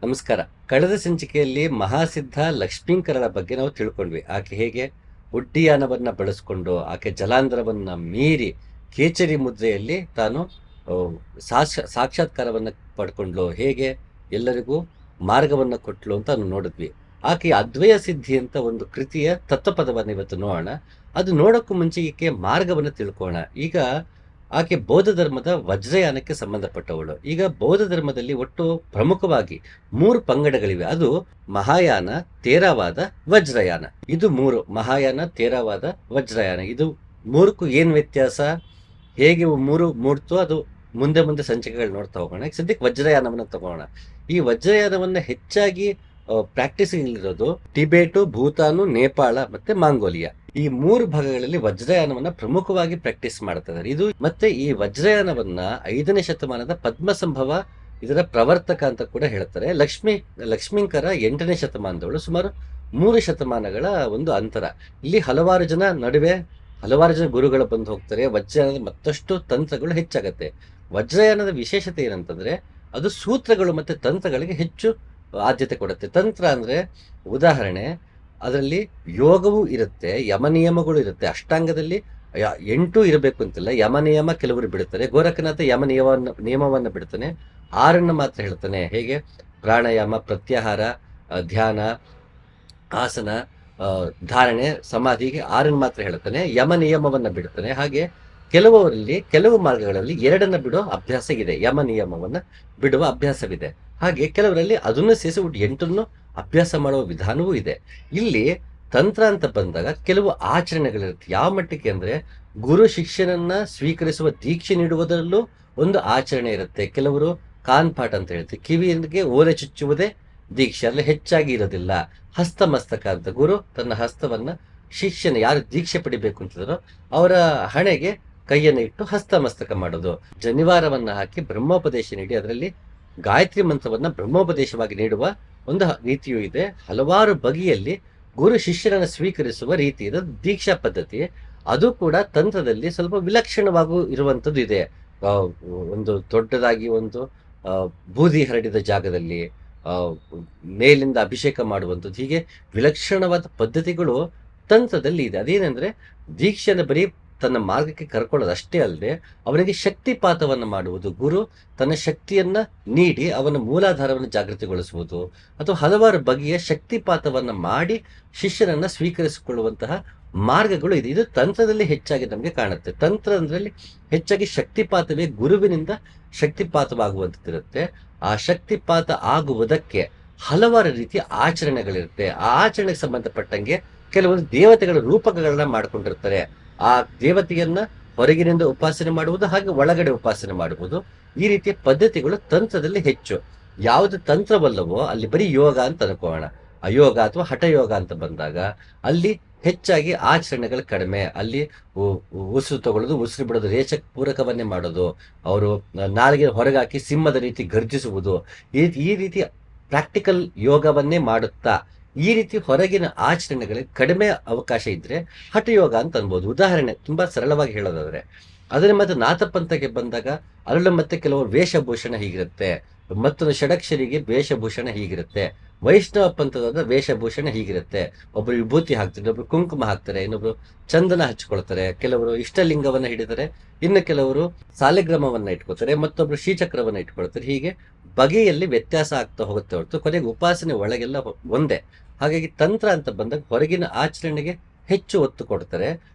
ನಮಸ್ಕಾರ. ಕಳೆದ ಸಂಚಿಕೆಯಲ್ಲಿ ಮಹಾಸಿದ್ಧ ಲಕ್ಷ್ಮೀಂಕರಳ ಬಗ್ಗೆ ನಾವು ತಿಳ್ಕೊಂಡ್ವಿ. ಆಕೆ ಹೇಗೆ ಉಡ್ಡಿಯಾನವನ್ನ ಬಳಸ್ಕೊಂಡು ಆಕೆ ಜಲಾಂಧರವನ್ನ ಮೀರಿ ಕೇಚರಿ ಮುದ್ರೆಯಲ್ಲಿ ತಾನು ಸಾಕ್ಷಾತ್ಕಾರವನ್ನ ಪಡ್ಕೊಂಡ್ಲು, ಹೇಗೆ ಎಲ್ಲರಿಗೂ ಮಾರ್ಗವನ್ನ ಕೊಟ್ಲು ಅಂತ ನಾವು ನೋಡಿದ್ವಿ. ಆಕೆ ಅದ್ವಯ ಸಿದ್ಧಿ ಅಂತ ಒಂದು ಕೃತಿಯ ತತ್ವಪದವನ್ನು ಇವತ್ತು ನೋಡೋಣ. ಅದು ನೋಡೋಕ್ಕೂ ಮುಂಚೆ ಈಕೆ ಮಾರ್ಗವನ್ನು ತಿಳ್ಕೋಣ. ಈಗ ಆಕೆ ಬೌದ್ಧ ಧರ್ಮದ ವಜ್ರಯಾನಕ್ಕೆ ಸಂಬಂಧಪಟ್ಟವಳು. ಈಗ ಬೌದ್ಧ ಧರ್ಮದಲ್ಲಿ ಒಟ್ಟು ಪ್ರಮುಖವಾಗಿ 3 ಪಂಗಡಗಳಿವೆ. ಅದು ಮಹಾಯಾನ, ತೇರವಾದ, ವಜ್ರಯಾನ. ಇದು 3 ಮಹಾಯಾನ, ತೇರವಾದ, ವಜ್ರಯಾನ. ಇದು 3ಕ್ಕೂ ಏನ್ ವ್ಯತ್ಯಾಸ, ಹೇಗೆ 3 ಮೂಡ್ತು, ಅದು ಮುಂದೆ ಮುಂದೆ ಸಂಚಿಕೆಗಳು ನೋಡ್ತಾ ಹೋಗೋಣ. ಈಗ ಸದ್ಯಕ್ಕೆ ವಜ್ರಯಾನವನ್ನ ತಗೋಣ. ಈ ವಜ್ರಯಾನವನ್ನ ಹೆಚ್ಚಾಗಿ ಪ್ರಾಕ್ಟೀಸ್ ಇರೋದು ಟಿಬೇಟು, ಭೂತಾನು, ನೇಪಾಳ ಮತ್ತೆ ಮಾಂಗೋಲಿಯಾ. ಈ 3 ಭಾಗಗಳಲ್ಲಿ ವಜ್ರಯಾನವನ್ನ ಪ್ರಮುಖವಾಗಿ ಪ್ರಾಕ್ಟೀಸ್ ಮಾಡ್ತಾ ಇದ್ದಾರೆ. ಇದು ಮತ್ತೆ ಈ ವಜ್ರಯಾನವನ್ನ 5ನೇ ಶತಮಾನದ ಪದ್ಮಸಂಭವ ಇದರ ಪ್ರವರ್ತಕ ಅಂತ ಕೂಡ ಹೇಳ್ತಾರೆ. ಲಕ್ಷ್ಮೀಂಕರ 8ನೇ ಶತಮಾನದವಳು. ಸುಮಾರು 3 ಶತಮಾನಗಳ ಒಂದು ಅಂತರ. ಇಲ್ಲಿ ಹಲವಾರು ಜನ ಗುರುಗಳು ಬಂದು ಹೋಗ್ತಾರೆ. ವಜ್ರಯಾನದ ಮತ್ತಷ್ಟು ತಂತ್ರಗಳು ಹೆಚ್ಚಾಗತ್ತೆ. ವಜ್ರಯಾನದ ವಿಶೇಷತೆ ಏನಂತಂದ್ರೆ ಅದು ಸೂತ್ರಗಳು ಮತ್ತೆ ತಂತ್ರಗಳಿಗೆ ಹೆಚ್ಚು ಆದ್ಯತೆ ಕೊಡುತ್ತೆ. ತಂತ್ರ ಅಂದ್ರೆ ಉದಾಹರಣೆ, ಅದರಲ್ಲಿ ಯೋಗವೂ ಇರುತ್ತೆ, ಯಮನಿಯಮಗಳು ಇರುತ್ತೆ. ಅಷ್ಟಾಂಗದಲ್ಲಿ 8 ಇರಬೇಕು ಅಂತಿಲ್ಲ. ಯಮನಿಯಮ ಕೆಲವರು ಬಿಡುತ್ತಾರೆ. ಗೋರಖನಾಥ ನಿಯಮವನ್ನ ಬಿಡ್ತಾನೆ, 6 ಮಾತ್ರ ಹೇಳ್ತಾನೆ. ಹೇಗೆ ಪ್ರಾಣಾಯಾಮ, ಪ್ರತ್ಯಾಹಾರ, ಧ್ಯಾನ, ಆಸನ, ಧಾರಣೆ, ಸಮಾಧಿಗೆ 6 ಮಾತ್ರ ಹೇಳ್ತಾನೆ. ಯಮ ನಿಯಮವನ್ನ ಬಿಡ್ತಾನೆ. ಹಾಗೆ ಕೆಲವು ಮಾರ್ಗಗಳಲ್ಲಿ 2 ಬಿಡೋ ಅಭ್ಯಾಸ ಇದೆ. ಯಮ ನಿಯಮವನ್ನ ಬಿಡುವ ಅಭ್ಯಾಸವಿದೆ. ಹಾಗೆ ಕೆಲವರಲ್ಲಿ ಅದನ್ನು ಸೇರಿಸಿ 8 ಅಭ್ಯಾಸ ಮಾಡುವ ವಿಧಾನವೂ ಇದೆ. ಇಲ್ಲಿ ತಂತ್ರ ಅಂತ ಬಂದಾಗ ಕೆಲವು ಆಚರಣೆಗಳಿರುತ್ತೆ. ಯಾವ ಮಟ್ಟಿಗೆ ಅಂದ್ರೆ ಗುರು ಶಿಷ್ಯನನ್ನ ಸ್ವೀಕರಿಸುವ ದೀಕ್ಷೆ ನೀಡುವುದರಲ್ಲೂ ಒಂದು ಆಚರಣೆ ಇರುತ್ತೆ. ಕೆಲವರು ಕಾನ್ಪಾಠ ಅಂತ ಹೇಳ್ತೀವಿ, ಕಿವಿಗೆ ಓಲೆ ಚುಚ್ಚುವುದೇ ದೀಕ್ಷೆ. ಅಲ್ಲಿ ಹೆಚ್ಚಾಗಿ ಇರೋದಿಲ್ಲ. ಹಸ್ತಮಸ್ತಕ ಅಂತ, ಗುರು ತನ್ನ ಹಸ್ತವನ್ನ ಶಿಷ್ಯನ ಯಾರು ದೀಕ್ಷೆ ಪಡಿಬೇಕು ಅಂತಿದಾರೋ ಅವರ ಹಣೆಗೆ ಕೈಯನ್ನು ಇಟ್ಟು ಹಸ್ತಮಸ್ತಕ ಮಾಡೋದು. ಜನಿವಾರವನ್ನ ಹಾಕಿ ಬ್ರಹ್ಮೋಪದೇಶ ನೀಡಿ ಅದರಲ್ಲಿ ಗಾಯತ್ರಿ ಮಂತ್ರವನ್ನ ಬ್ರಹ್ಮೋಪದೇಶವಾಗಿ ನೀಡುವ ಒಂದು ರೀತಿಯೂ ಇದೆ. ಹಲವಾರು ಬಗೆಯಲ್ಲಿ ಗುರು ಶಿಷ್ಯರನ್ನು ಸ್ವೀಕರಿಸುವ ರೀತಿ ಇದೆ. ದೀಕ್ಷಾ ಪದ್ಧತಿ ಅದು ಕೂಡ ತಂತ್ರದಲ್ಲಿ ಸ್ವಲ್ಪ ವಿಲಕ್ಷಣವಾಗೂ ಇರುವಂತದ್ದು ಇದೆ. ಒಂದು ದೊಡ್ಡದಾಗಿ ಒಂದು ಬೂದಿ ಹರಡಿದ ಜಾಗದಲ್ಲಿ ಮೇಲಿಂದ ಅಭಿಷೇಕ ಮಾಡುವಂಥದ್ದು, ಹೀಗೆ ವಿಲಕ್ಷಣವಾದ ಪದ್ಧತಿಗಳು ತಂತ್ರದಲ್ಲಿ ಇದೆ. ಅದೇನೆಂದ್ರೆ ದೀಕ್ಷೆಯನ್ನು ಬರೀ ತನ್ನ ಮಾರ್ಗಕ್ಕೆ ಕರ್ಕೊಳ್ಳೋದು ಅಷ್ಟೇ ಅಲ್ಲದೆ ಅವನಿಗೆ ಶಕ್ತಿಪಾತವನ್ನು ಮಾಡುವುದು. ಗುರು ತನ್ನ ಶಕ್ತಿಯನ್ನ ನೀಡಿ ಅವನ ಮೂಲಾಧಾರವನ್ನು ಜಾಗೃತಿಗೊಳಿಸುವುದು, ಅಥವಾ ಹಲವಾರು ಬಗೆಯ ಶಕ್ತಿಪಾತವನ್ನ ಮಾಡಿ ಶಿಷ್ಯನನ್ನ ಸ್ವೀಕರಿಸಿಕೊಳ್ಳುವಂತಹ ಮಾರ್ಗಗಳು ಇದೆ. ಇದು ತಂತ್ರದಲ್ಲಿ ಹೆಚ್ಚಾಗಿ ನಮಗೆ ಕಾಣುತ್ತೆ. ತಂತ್ರದಲ್ಲಿ ಹೆಚ್ಚಾಗಿ ಶಕ್ತಿಪಾತವೇ ಗುರುವಿನಿಂದ ಶಕ್ತಿಪಾತವಾಗುವಂತಿರುತ್ತೆ. ಆ ಶಕ್ತಿಪಾತ ಆಗುವುದಕ್ಕೆ ಹಲವಾರು ರೀತಿಯ ಆಚರಣೆಗಳಿರುತ್ತೆ. ಆ ಆಚರಣೆಗೆ ಸಂಬಂಧಪಟ್ಟಂಗೆ ಕೆಲವೊಂದು ದೇವತೆಗಳ ರೂಪಕಗಳನ್ನ ಮಾಡ್ಕೊಂಡಿರ್ತಾರೆ. ಆ ದೇವತೆಯನ್ನ ಹೊರಗಿನಿಂದ ಉಪಾಸನೆ ಮಾಡುವುದು, ಹಾಗೆ ಒಳಗಡೆ ಉಪಾಸನೆ ಮಾಡುವುದು. ಈ ರೀತಿಯ ಪದ್ಧತಿಗಳು ತಂತ್ರದಲ್ಲಿ ಹೆಚ್ಚು. ಯಾವುದು ತಂತ್ರವಲ್ಲವೋ ಅಲ್ಲಿ ಬರೀ ಯೋಗ ಅಂತ ಅನ್ಕೋಣ. ಅಯೋಗ ಅಥವಾ ಹಠಯೋಗ ಅಂತ ಬಂದಾಗ ಅಲ್ಲಿ ಹೆಚ್ಚಾಗಿ ಆಚರಣೆಗಳು ಕಡಿಮೆ. ಅಲ್ಲಿ ಉಸಿರು ತಗೊಳ್ಳೋದು, ಉಸಿರು ಬಿಡೋದು, ರೇಚ ಪೂರಕವನ್ನೇ ಮಾಡೋದು, ಅವರು ನಾಲಿಗೆ ಹೊರಗಾಕಿ ಸಿಂಹದ ರೀತಿ ಗರ್ಜಿಸುವುದು, ಈ ರೀತಿ ಪ್ರಾಕ್ಟಿಕಲ್ ಯೋಗವನ್ನೇ ಮಾಡುತ್ತಾ ಈ ರೀತಿ ಹೊರಗಿನ ಆಚರಣೆಗಳಿಗೆ ಕಡಿಮೆ ಅವಕಾಶ ಇದ್ರೆ ಹಠಯೋಗ ಅಂತ ಅನ್ಬೋದು. ಉದಾಹರಣೆ ತುಂಬಾ ಸರಳವಾಗಿ ಹೇಳೋದಾದ್ರೆ, ಅದನ್ನ ಮತ್ತೆ ನಾಥಪಂಥಕ್ಕೆ ಬಂದಾಗ ಅರಳು ಮತ್ತೆ ಕೆಲವರು ವೇಷಭೂಷಣ ಹೀಗಿರುತ್ತೆ, ಮತ್ತೊಂದು ಷಡಕ್ಷರಿಗೆ ವೇಷಭೂಷಣ ಹೀಗಿರುತ್ತೆ. ವೈಷ್ಣವ ಪಂಥದ ವೇಷಭೂಷಣ ಹೀಗಿರುತ್ತೆ. ಒಬ್ರು ವಿಭೂತಿ ಹಾಕ್ತಾರೆ, ಇನ್ನೊಬ್ರು ಕುಂಕುಮ ಹಾಕ್ತಾರೆ, ಇನ್ನೊಬ್ರು ಚಂದನ ಹಚ್ಕೊಳ್ತಾರೆ, ಕೆಲವರು ಇಷ್ಟಲಿಂಗವನ್ನ ಹಿಡಿತಾರೆ, ಇನ್ನು ಕೆಲವರು ಸಾಲಿಗ್ರಾಮವನ್ನ ಇಟ್ಕೊಳ್ತಾರೆ, ಮತ್ತೊಬ್ರು ಶ್ರೀಚಕ್ರವನ್ನ ಇಟ್ಕೊಳ್ತಾರೆ. ಹೀಗೆ ಬಗೆಯಲ್ಲಿ ವ್ಯತ್ಯಾಸ ಆಗ್ತಾ ಹೋಗುತ್ತೆ ಹೊರತು ಕೊನೆಗೆ ಉಪಾಸನೆ ಒಳಗೆಲ್ಲ ಒಂದೇ. ಹಾಗಾಗಿ ತಂತ್ರ ಅಂತ ಬಂದಾಗ ಹೊರಗಿನ ಆಚರಣೆಗೆ ಹೆಚ್ಚು ಒತ್ತು ಕೊಡ್ತಾರೆ.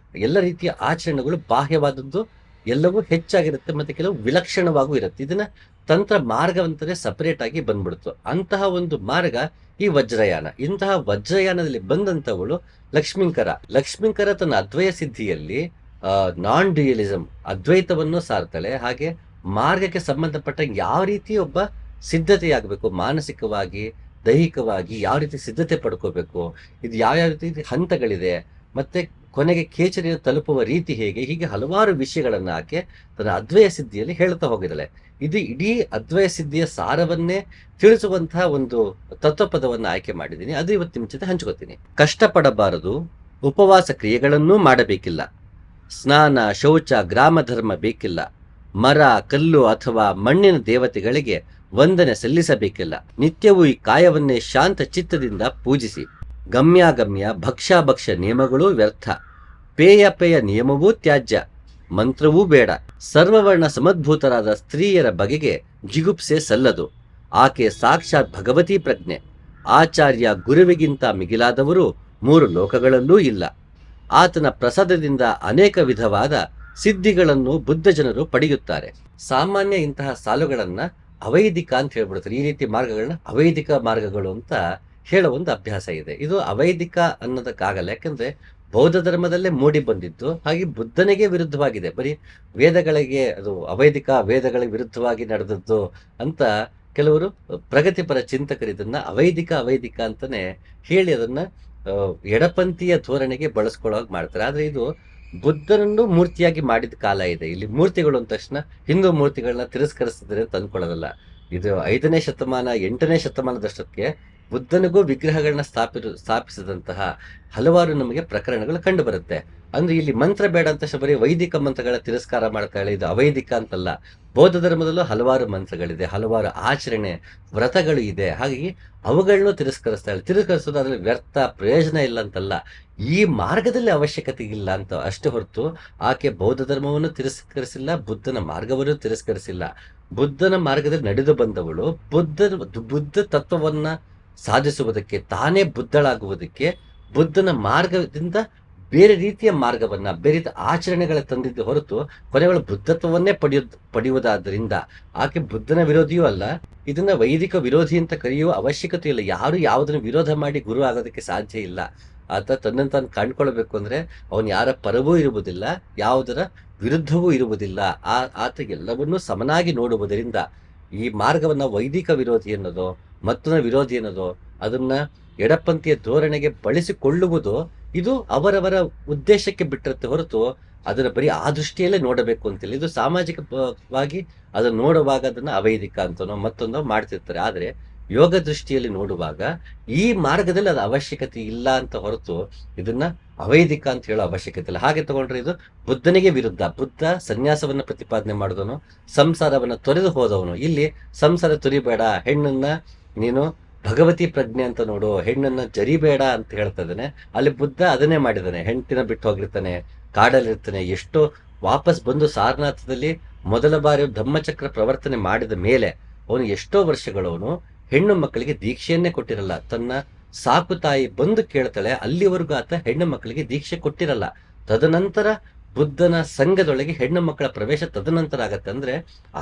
ಎಲ್ಲ ರೀತಿಯ ಆಚರಣೆಗಳು ಬಾಹ್ಯವಾದದ್ದು ಎಲ್ಲವೂ ಹೆಚ್ಚಾಗಿರುತ್ತೆ, ಮತ್ತೆ ಕೆಲವು ವಿಲಕ್ಷಣವಾಗೂ ಇರುತ್ತೆ. ಇದನ್ನ ತಂತ್ರ ಮಾರ್ಗವಂತನೇ ಸಪರೇಟ್ ಆಗಿ ಬಂದ್ಬಿಡ್ತು. ಅಂತಹ ಒಂದು ಮಾರ್ಗ ಈ ವಜ್ರಯಾನ. ಇಂತಹ ವಜ್ರಯಾನದಲ್ಲಿ ಬಂದಂತವಳು ಲಕ್ಷ್ಮೀಂಕರ ತನ್ನ ಅದ್ವಯ ಸಿದ್ಧಿಯಲ್ಲಿ ನಾನ್ ಡ್ಯುಯಲಿಸಂ ಅದ್ವೈತವನ್ನು ಸಾರ್ತಾಳೆ. ಹಾಗೆ ಮಾರ್ಗಕ್ಕೆ ಸಂಬಂಧಪಟ್ಟ ಯಾವ ರೀತಿ ಒಬ್ಬ ಸಿದ್ಧತೆಯಾಗಬೇಕು, ಮಾನಸಿಕವಾಗಿ ದೈಹಿಕವಾಗಿ ಯಾವ ರೀತಿ ಸಿದ್ಧತೆ ಪಡ್ಕೋಬೇಕು, ಇದು ಯಾವ ರೀತಿ ಹಂತಗಳಿದೆ, ಮತ್ತೆ ಕೊನೆಗೆ ಕೇಚರಿಯನ್ನು ತಲುಪುವ ರೀತಿ ಹೇಗೆ, ಹೀಗೆ ಹಲವಾರು ವಿಷಯಗಳನ್ನ ಆಕೆ ತನ್ನ ಅದ್ವಯ ಸಿದ್ಧಿಯಲ್ಲಿ ಹೇಳ್ತಾ ಹೋಗಿದ್ದಾಳೆ. ಇದು ಇಡೀ ಅದ್ವಯ ಸಿದ್ಧಿಯ ಸಾರವನ್ನೇ ತಿಳಿಸುವಂತಹ ಒಂದು ತತ್ವಪದವನ್ನು ಆಯ್ಕೆ ಮಾಡಿದ್ದೀನಿ. ಅದು ಇವತ್ತು ನಿಮ್ಮ ಜೊತೆ ಹಂಚ್ಕೋತೀನಿ. ಕಷ್ಟಪಡಬಾರದು, ಉಪವಾಸ ಕ್ರಿಯೆಗಳನ್ನೂ ಮಾಡಬೇಕಿಲ್ಲ, ಸ್ನಾನ ಶೌಚ ಗ್ರಾಮ ಧರ್ಮ ಬೇಕಿಲ್ಲ, ಮರ ಕಲ್ಲು ಅಥವಾ ಮಣ್ಣಿನ ದೇವತೆಗಳಿಗೆ ವಂದನೆ ಸಲ್ಲಿಸಬೇಕಿಲ್ಲ. ನಿತ್ಯವೂ ಈ ಕಾಯವನ್ನೇ ಶಾಂತ ಚಿತ್ತದಿಂದ ಪೂಜಿಸಿ. ಗಮ್ಯಾಗಮ್ಯ ಭಕ್ಷ್ಯಾಭಕ್ಷ್ಯ ನಿಯಮಗಳೂ ವ್ಯರ್ಥ. ಪೇಯ ನಿಯಮವೂ ತ್ಯಾಜ್ಯ. ಮಂತ್ರವೂ ಬೇಡ. ಸರ್ವವರ್ಣ ಸಮದ್ಭೂತರಾದ ಸ್ತ್ರೀಯರ ಬಗೆಗೆ ಜಿಗುಪ್ಸೆ ಸಲ್ಲದು. ಆಕೆ ಸಾಕ್ಷಾತ್ ಭಗವತಿ ಪ್ರಜ್ಞೆ. ಆಚಾರ್ಯ ಗುರುವಿಗಿಂತ ಮಿಗಿಲಾದವರು 3 ಲೋಕಗಳಲ್ಲೂ ಇಲ್ಲ. ಆತನ ಪ್ರಸಾದದಿಂದ ಅನೇಕ ವಿಧವಾದ ಸಿದ್ಧಿಗಳನ್ನು ಬುದ್ಧ ಜನರು ಪಡೆಯುತ್ತಾರೆ. ಸಾಮಾನ್ಯ ಇಂತಹ ಸಾಲುಗಳನ್ನ ಅವೈದಿಕ ಅಂತ ಹೇಳ್ಬಿಡ್ತಾರೆ. ಈ ರೀತಿ ಮಾರ್ಗಗಳನ್ನ ಅವೈದಿಕ ಮಾರ್ಗಗಳು ಅಂತ ಹೇಳೋ ಒಂದು ಅಭ್ಯಾಸ ಇದೆ. ಇದು ಅವೈದಿಕ ಅನ್ನೋದಕ್ಕಾಗಲ್ಲ, ಯಾಕಂದ್ರೆ ಬೌದ್ಧ ಧರ್ಮದಲ್ಲೇ ಮೂಡಿ ಬಂದಿದ್ದು, ಹಾಗೆ ಬುದ್ಧನಿಗೆ ವಿರುದ್ಧವಾಗಿದೆ. ಬರೀ ವೇದಗಳಿಗೆ ಅದು ಅವೈದಿಕ, ವೇದಗಳಿಗೆ ವಿರುದ್ಧವಾಗಿ ನಡೆದದ್ದು ಅಂತ ಕೆಲವರು ಪ್ರಗತಿಪರ ಚಿಂತಕರು ಇದನ್ನ ಅವೈದಿಕ ಅಂತಾನೆ ಹೇಳಿ ಅದನ್ನ ಎಡಪಂಥೀಯ ಧೋರಣೆಗೆ ಬಳಸ್ಕೊಳ್ಳೋಕೆ ಮಾಡ್ತಾರೆ. ಆದ್ರೆ ಇದು ಬುದ್ಧನನ್ನು ಮೂರ್ತಿಯಾಗಿ ಮಾಡಿದ ಕಾಲ ಇದೆ. ಇಲ್ಲಿ ಮೂರ್ತಿಗಳು ಅಂದ ತಕ್ಷಣ ಹಿಂದೂ ಮೂರ್ತಿಗಳನ್ನ ತಿರಸ್ಕರಿಸಿದ್ರೆ ಅಂತ ಅಂದ್ಕೊಳ್ಳೋದಲ್ಲ. ಇದು 5ನೇ ಶತಮಾನ 8ನೇ ಶತಮಾನದಷ್ಟಕ್ಕೆ ಬುದ್ಧನಿಗೂ ವಿಗ್ರಹಗಳನ್ನ ಸ್ಥಾಪಿಸಿದಂತಹ ಹಲವಾರು ನಮಗೆ ಪ್ರಕರಣಗಳು ಕಂಡು ಬರುತ್ತೆ. ಅಂದ್ರೆ ಇಲ್ಲಿ ಮಂತ್ರ ಬೇಡ ಅಂತ ಬರೀ ವೈದಿಕ ಮಂತ್ರಗಳ ತಿರಸ್ಕಾರ ಮಾಡ್ತಾಳೆ, ಇದು ಅವೈದಿಕ ಅಂತಲ್ಲ. ಬೌದ್ಧ ಧರ್ಮದಲ್ಲೂ ಹಲವಾರು ಮಂತ್ರಗಳಿದೆ, ಹಲವಾರು ಆಚರಣೆ ವ್ರತಗಳು ಇದೆ. ಹಾಗಾಗಿ ಅವುಗಳನ್ನು ತಿರಸ್ಕರಿಸ್ತಾಳೆ. ತಿರಸ್ಕರಿಸೋದು ಅದ್ರಲ್ಲಿ ವ್ಯರ್ಥ ಪ್ರಯೋಜನ ಇಲ್ಲ ಅಂತಲ್ಲ, ಈ ಮಾರ್ಗದಲ್ಲಿ ಅವಶ್ಯಕತೆ ಇಲ್ಲ ಅಂತ ಅಷ್ಟೇ ಹೊರತು ಆಕೆ ಬೌದ್ಧ ಧರ್ಮವನ್ನು ತಿರಸ್ಕರಿಸಿಲ್ಲ, ಬುದ್ಧನ ಮಾರ್ಗವನ್ನು ತಿರಸ್ಕರಿಸಿಲ್ಲ. ಬುದ್ಧನ ಮಾರ್ಗದಲ್ಲಿ ನಡೆದು ಬಂದವಳು ಬುದ್ಧ ತತ್ವವನ್ನ ಸಾಧಿಸುವುದಕ್ಕೆ, ತಾನೇ ಬುದ್ಧಳಾಗುವುದಕ್ಕೆ ಬುದ್ಧನ ಮಾರ್ಗದಿಂದ ಬೇರೆ ರೀತಿಯ ಮಾರ್ಗವನ್ನ, ಬೇರೆ ರೀತಿಯ ಆಚರಣೆಗಳ ತಂದಿದ್ದು ಹೊರತು ಕೊನೆಗಳು ಬುದ್ಧತ್ವವನ್ನೇ ಪಡೆಯುವುದಾದ್ರಿಂದ ಆಕೆ ಬುದ್ಧನ ವಿರೋಧಿಯೂ ಅಲ್ಲ. ಇದನ್ನ ವೈದಿಕ ವಿರೋಧಿ ಅಂತ ಕರೆಯುವ ಅವಶ್ಯಕತೆ ಇಲ್ಲ. ಯಾರು ಯಾವುದನ್ನು ವಿರೋಧ ಮಾಡಿ ಗುರು ಆಗೋದಕ್ಕೆ ಸಾಧ್ಯ ಇಲ್ಲ. ಆತ ತನ್ನನ್ನು ತಾನು ಕಂಡುಕೊಳ್ಬೇಕು ಅಂದ್ರೆ ಅವನು ಯಾರ ಪರವೂ ಇರುವುದಿಲ್ಲ, ಯಾವುದರ ವಿರುದ್ಧವೂ ಇರುವುದಿಲ್ಲ. ಆತ ಎಲ್ಲವನ್ನೂ ಸಮನಾಗಿ ನೋಡುವುದರಿಂದ ಈ ಮಾರ್ಗವನ್ನ ವೈದಿಕ ವಿರೋಧಿ ಅನ್ನೋದು, ಮತ್ತೊಂದು ವಿರೋಧಿ ಅನ್ನೋದು, ಅದನ್ನ ಎಡಪಂಥೀಯ ಧೋರಣೆಗೆ ಬಳಸಿಕೊಳ್ಳುವುದು, ಇದು ಅವರವರ ಉದ್ದೇಶಕ್ಕೆ ಬಿಟ್ಟಿರುತ್ತೆ ಹೊರತು ಅದನ್ನ ಬರೀ ಆ ದೃಷ್ಟಿಯಲ್ಲೇ ನೋಡಬೇಕು ಅಂತಿಲ್ಲ. ಇದು ಸಾಮಾಜಿಕವಾಗಿ ಅದನ್ನು ನೋಡುವಾಗ ಅದನ್ನ ಅವೈದಿಕ ಅಂತನೋ ಮತ್ತೊಂದೋ ಮಾಡ್ತಿರ್ತಾರೆ. ಆದ್ರೆ ಯೋಗ ದೃಷ್ಟಿಯಲ್ಲಿ ನೋಡುವಾಗ ಈ ಮಾರ್ಗದಲ್ಲಿ ಅದು ಅವಶ್ಯಕತೆ ಇಲ್ಲ ಅಂತ ಹೊರತು ಇದನ್ನ ಅವೈದಿಕ ಅಂತ ಹೇಳೋ ಅವಶ್ಯಕತೆ ಇಲ್ಲ. ಹಾಗೆ ತಗೊಂಡ್ರೆ ಇದು ಬುದ್ಧನಿಗೆ ವಿರುದ್ಧ. ಬುದ್ಧ ಸನ್ಯಾಸವನ್ನ ಪ್ರತಿಪಾದನೆ ಮಾಡಿದವನು, ಸಂಸಾರವನ್ನ ತೊರೆದು ಹೋದವನು. ಇಲ್ಲಿ ಸಂಸಾರ ತೊರಿಬೇಡ, ಹೆಣ್ಣನ್ನ ನೀನು ಭಗವತಿ ಪ್ರಜ್ಞೆ ಅಂತ ನೋಡು, ಹೆಣ್ಣನ್ನ ಜರಿಬೇಡ ಅಂತ ಹೇಳ್ತಾ ಇದ್ದಾನೆ. ಅಲ್ಲಿ ಬುದ್ಧ ಅದನ್ನೇ ಮಾಡಿದ್ದಾನೆ. ಹೆಂಡತಿನ ಬಿಟ್ಟು ಹೋಗಿರ್ತಾನೆ, ಕಾಡಲ್ಲಿರ್ತಾನೆ. ಎಷ್ಟೋ ವಾಪಸ್ ಬಂದು ಸಾರನಾಥದಲ್ಲಿ ಮೊದಲ ಬಾರಿ ಧಮ್ಮಚಕ್ರ ಪ್ರವರ್ತನೆ ಮಾಡಿದ ಮೇಲೆ ಅವನು ಎಷ್ಟೋ ವರ್ಷಗಳವನು ಹೆಣ್ಣು ಮಕ್ಕಳಿಗೆ ದೀಕ್ಷೆಯನ್ನೇ ಕೊಟ್ಟಿರಲ್ಲ. ತನ್ನ ಸಾಕು ತಾಯಿ ಬಂದು ಕೇಳ್ತಾಳೆ, ಅಲ್ಲಿವರೆಗೂ ಆತ ಹೆಣ್ಣು ಮಕ್ಕಳಿಗೆ ದೀಕ್ಷೆ ಕೊಟ್ಟಿರಲ್ಲ. ತದನಂತರ ಬುದ್ಧನ ಸಂಘದೊಳಗೆ ಹೆಣ್ಣು ಮಕ್ಕಳ ಪ್ರವೇಶ ತದನಂತರ ಆಗತ್ತೆ. ಅಂದ್ರೆ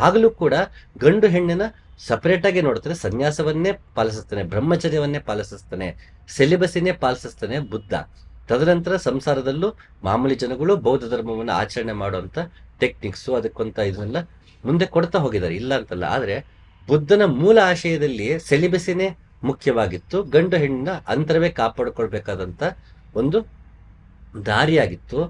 ಆಗಲೂ ಕೂಡ ಗಂಡು ಹೆಣ್ಣಿನ ಸಪರೇಟ್ ಆಗಿ ನೋಡ್ತಾನೆ, ಸನ್ಯಾಸವನ್ನೇ ಪಾಲಿಸ್ತಾನೆ, ಬ್ರಹ್ಮಚರ್ಯವನ್ನೇ ಪಾಲಿಸ್ತಾನೆ, ಸೆಲಿಬಸಿನೇ ಪಾಲಿಸ್ತಾನೆ ಬುದ್ಧ. ತದನಂತರ ಸಂಸಾರದಲ್ಲೂ ಮಾಮೂಲಿ ಜನಗಳು ಬೌದ್ಧ ಧರ್ಮವನ್ನು ಆಚರಣೆ ಮಾಡುವಂತ ಟೆಕ್ನಿಕ್ಸು ಅದಕ್ಕೊಂತ ಇದನ್ನೆಲ್ಲ ಮುಂದೆ ಕೊಡ್ತಾ ಹೋಗಿದ್ದಾರೆ, ಇಲ್ಲ ಅಂತಲ್ಲ. ಆದ್ರೆ ಬುದ್ಧನ ಮೂಲ ಆಶಯದಲ್ಲಿ ಸೆಲಿಬಸಿನೇ ಮುಖ್ಯವಾಗಿತ್ತು. ಗಂಡು ಹೆಣ್ಣಿನ ಅಂತರವೇ ಕಾಪಾಡಿಕೊಳ್ಬೇಕಾದಂತ ಒಂದು ದಾರಿಯಾಗಿತ್ತು.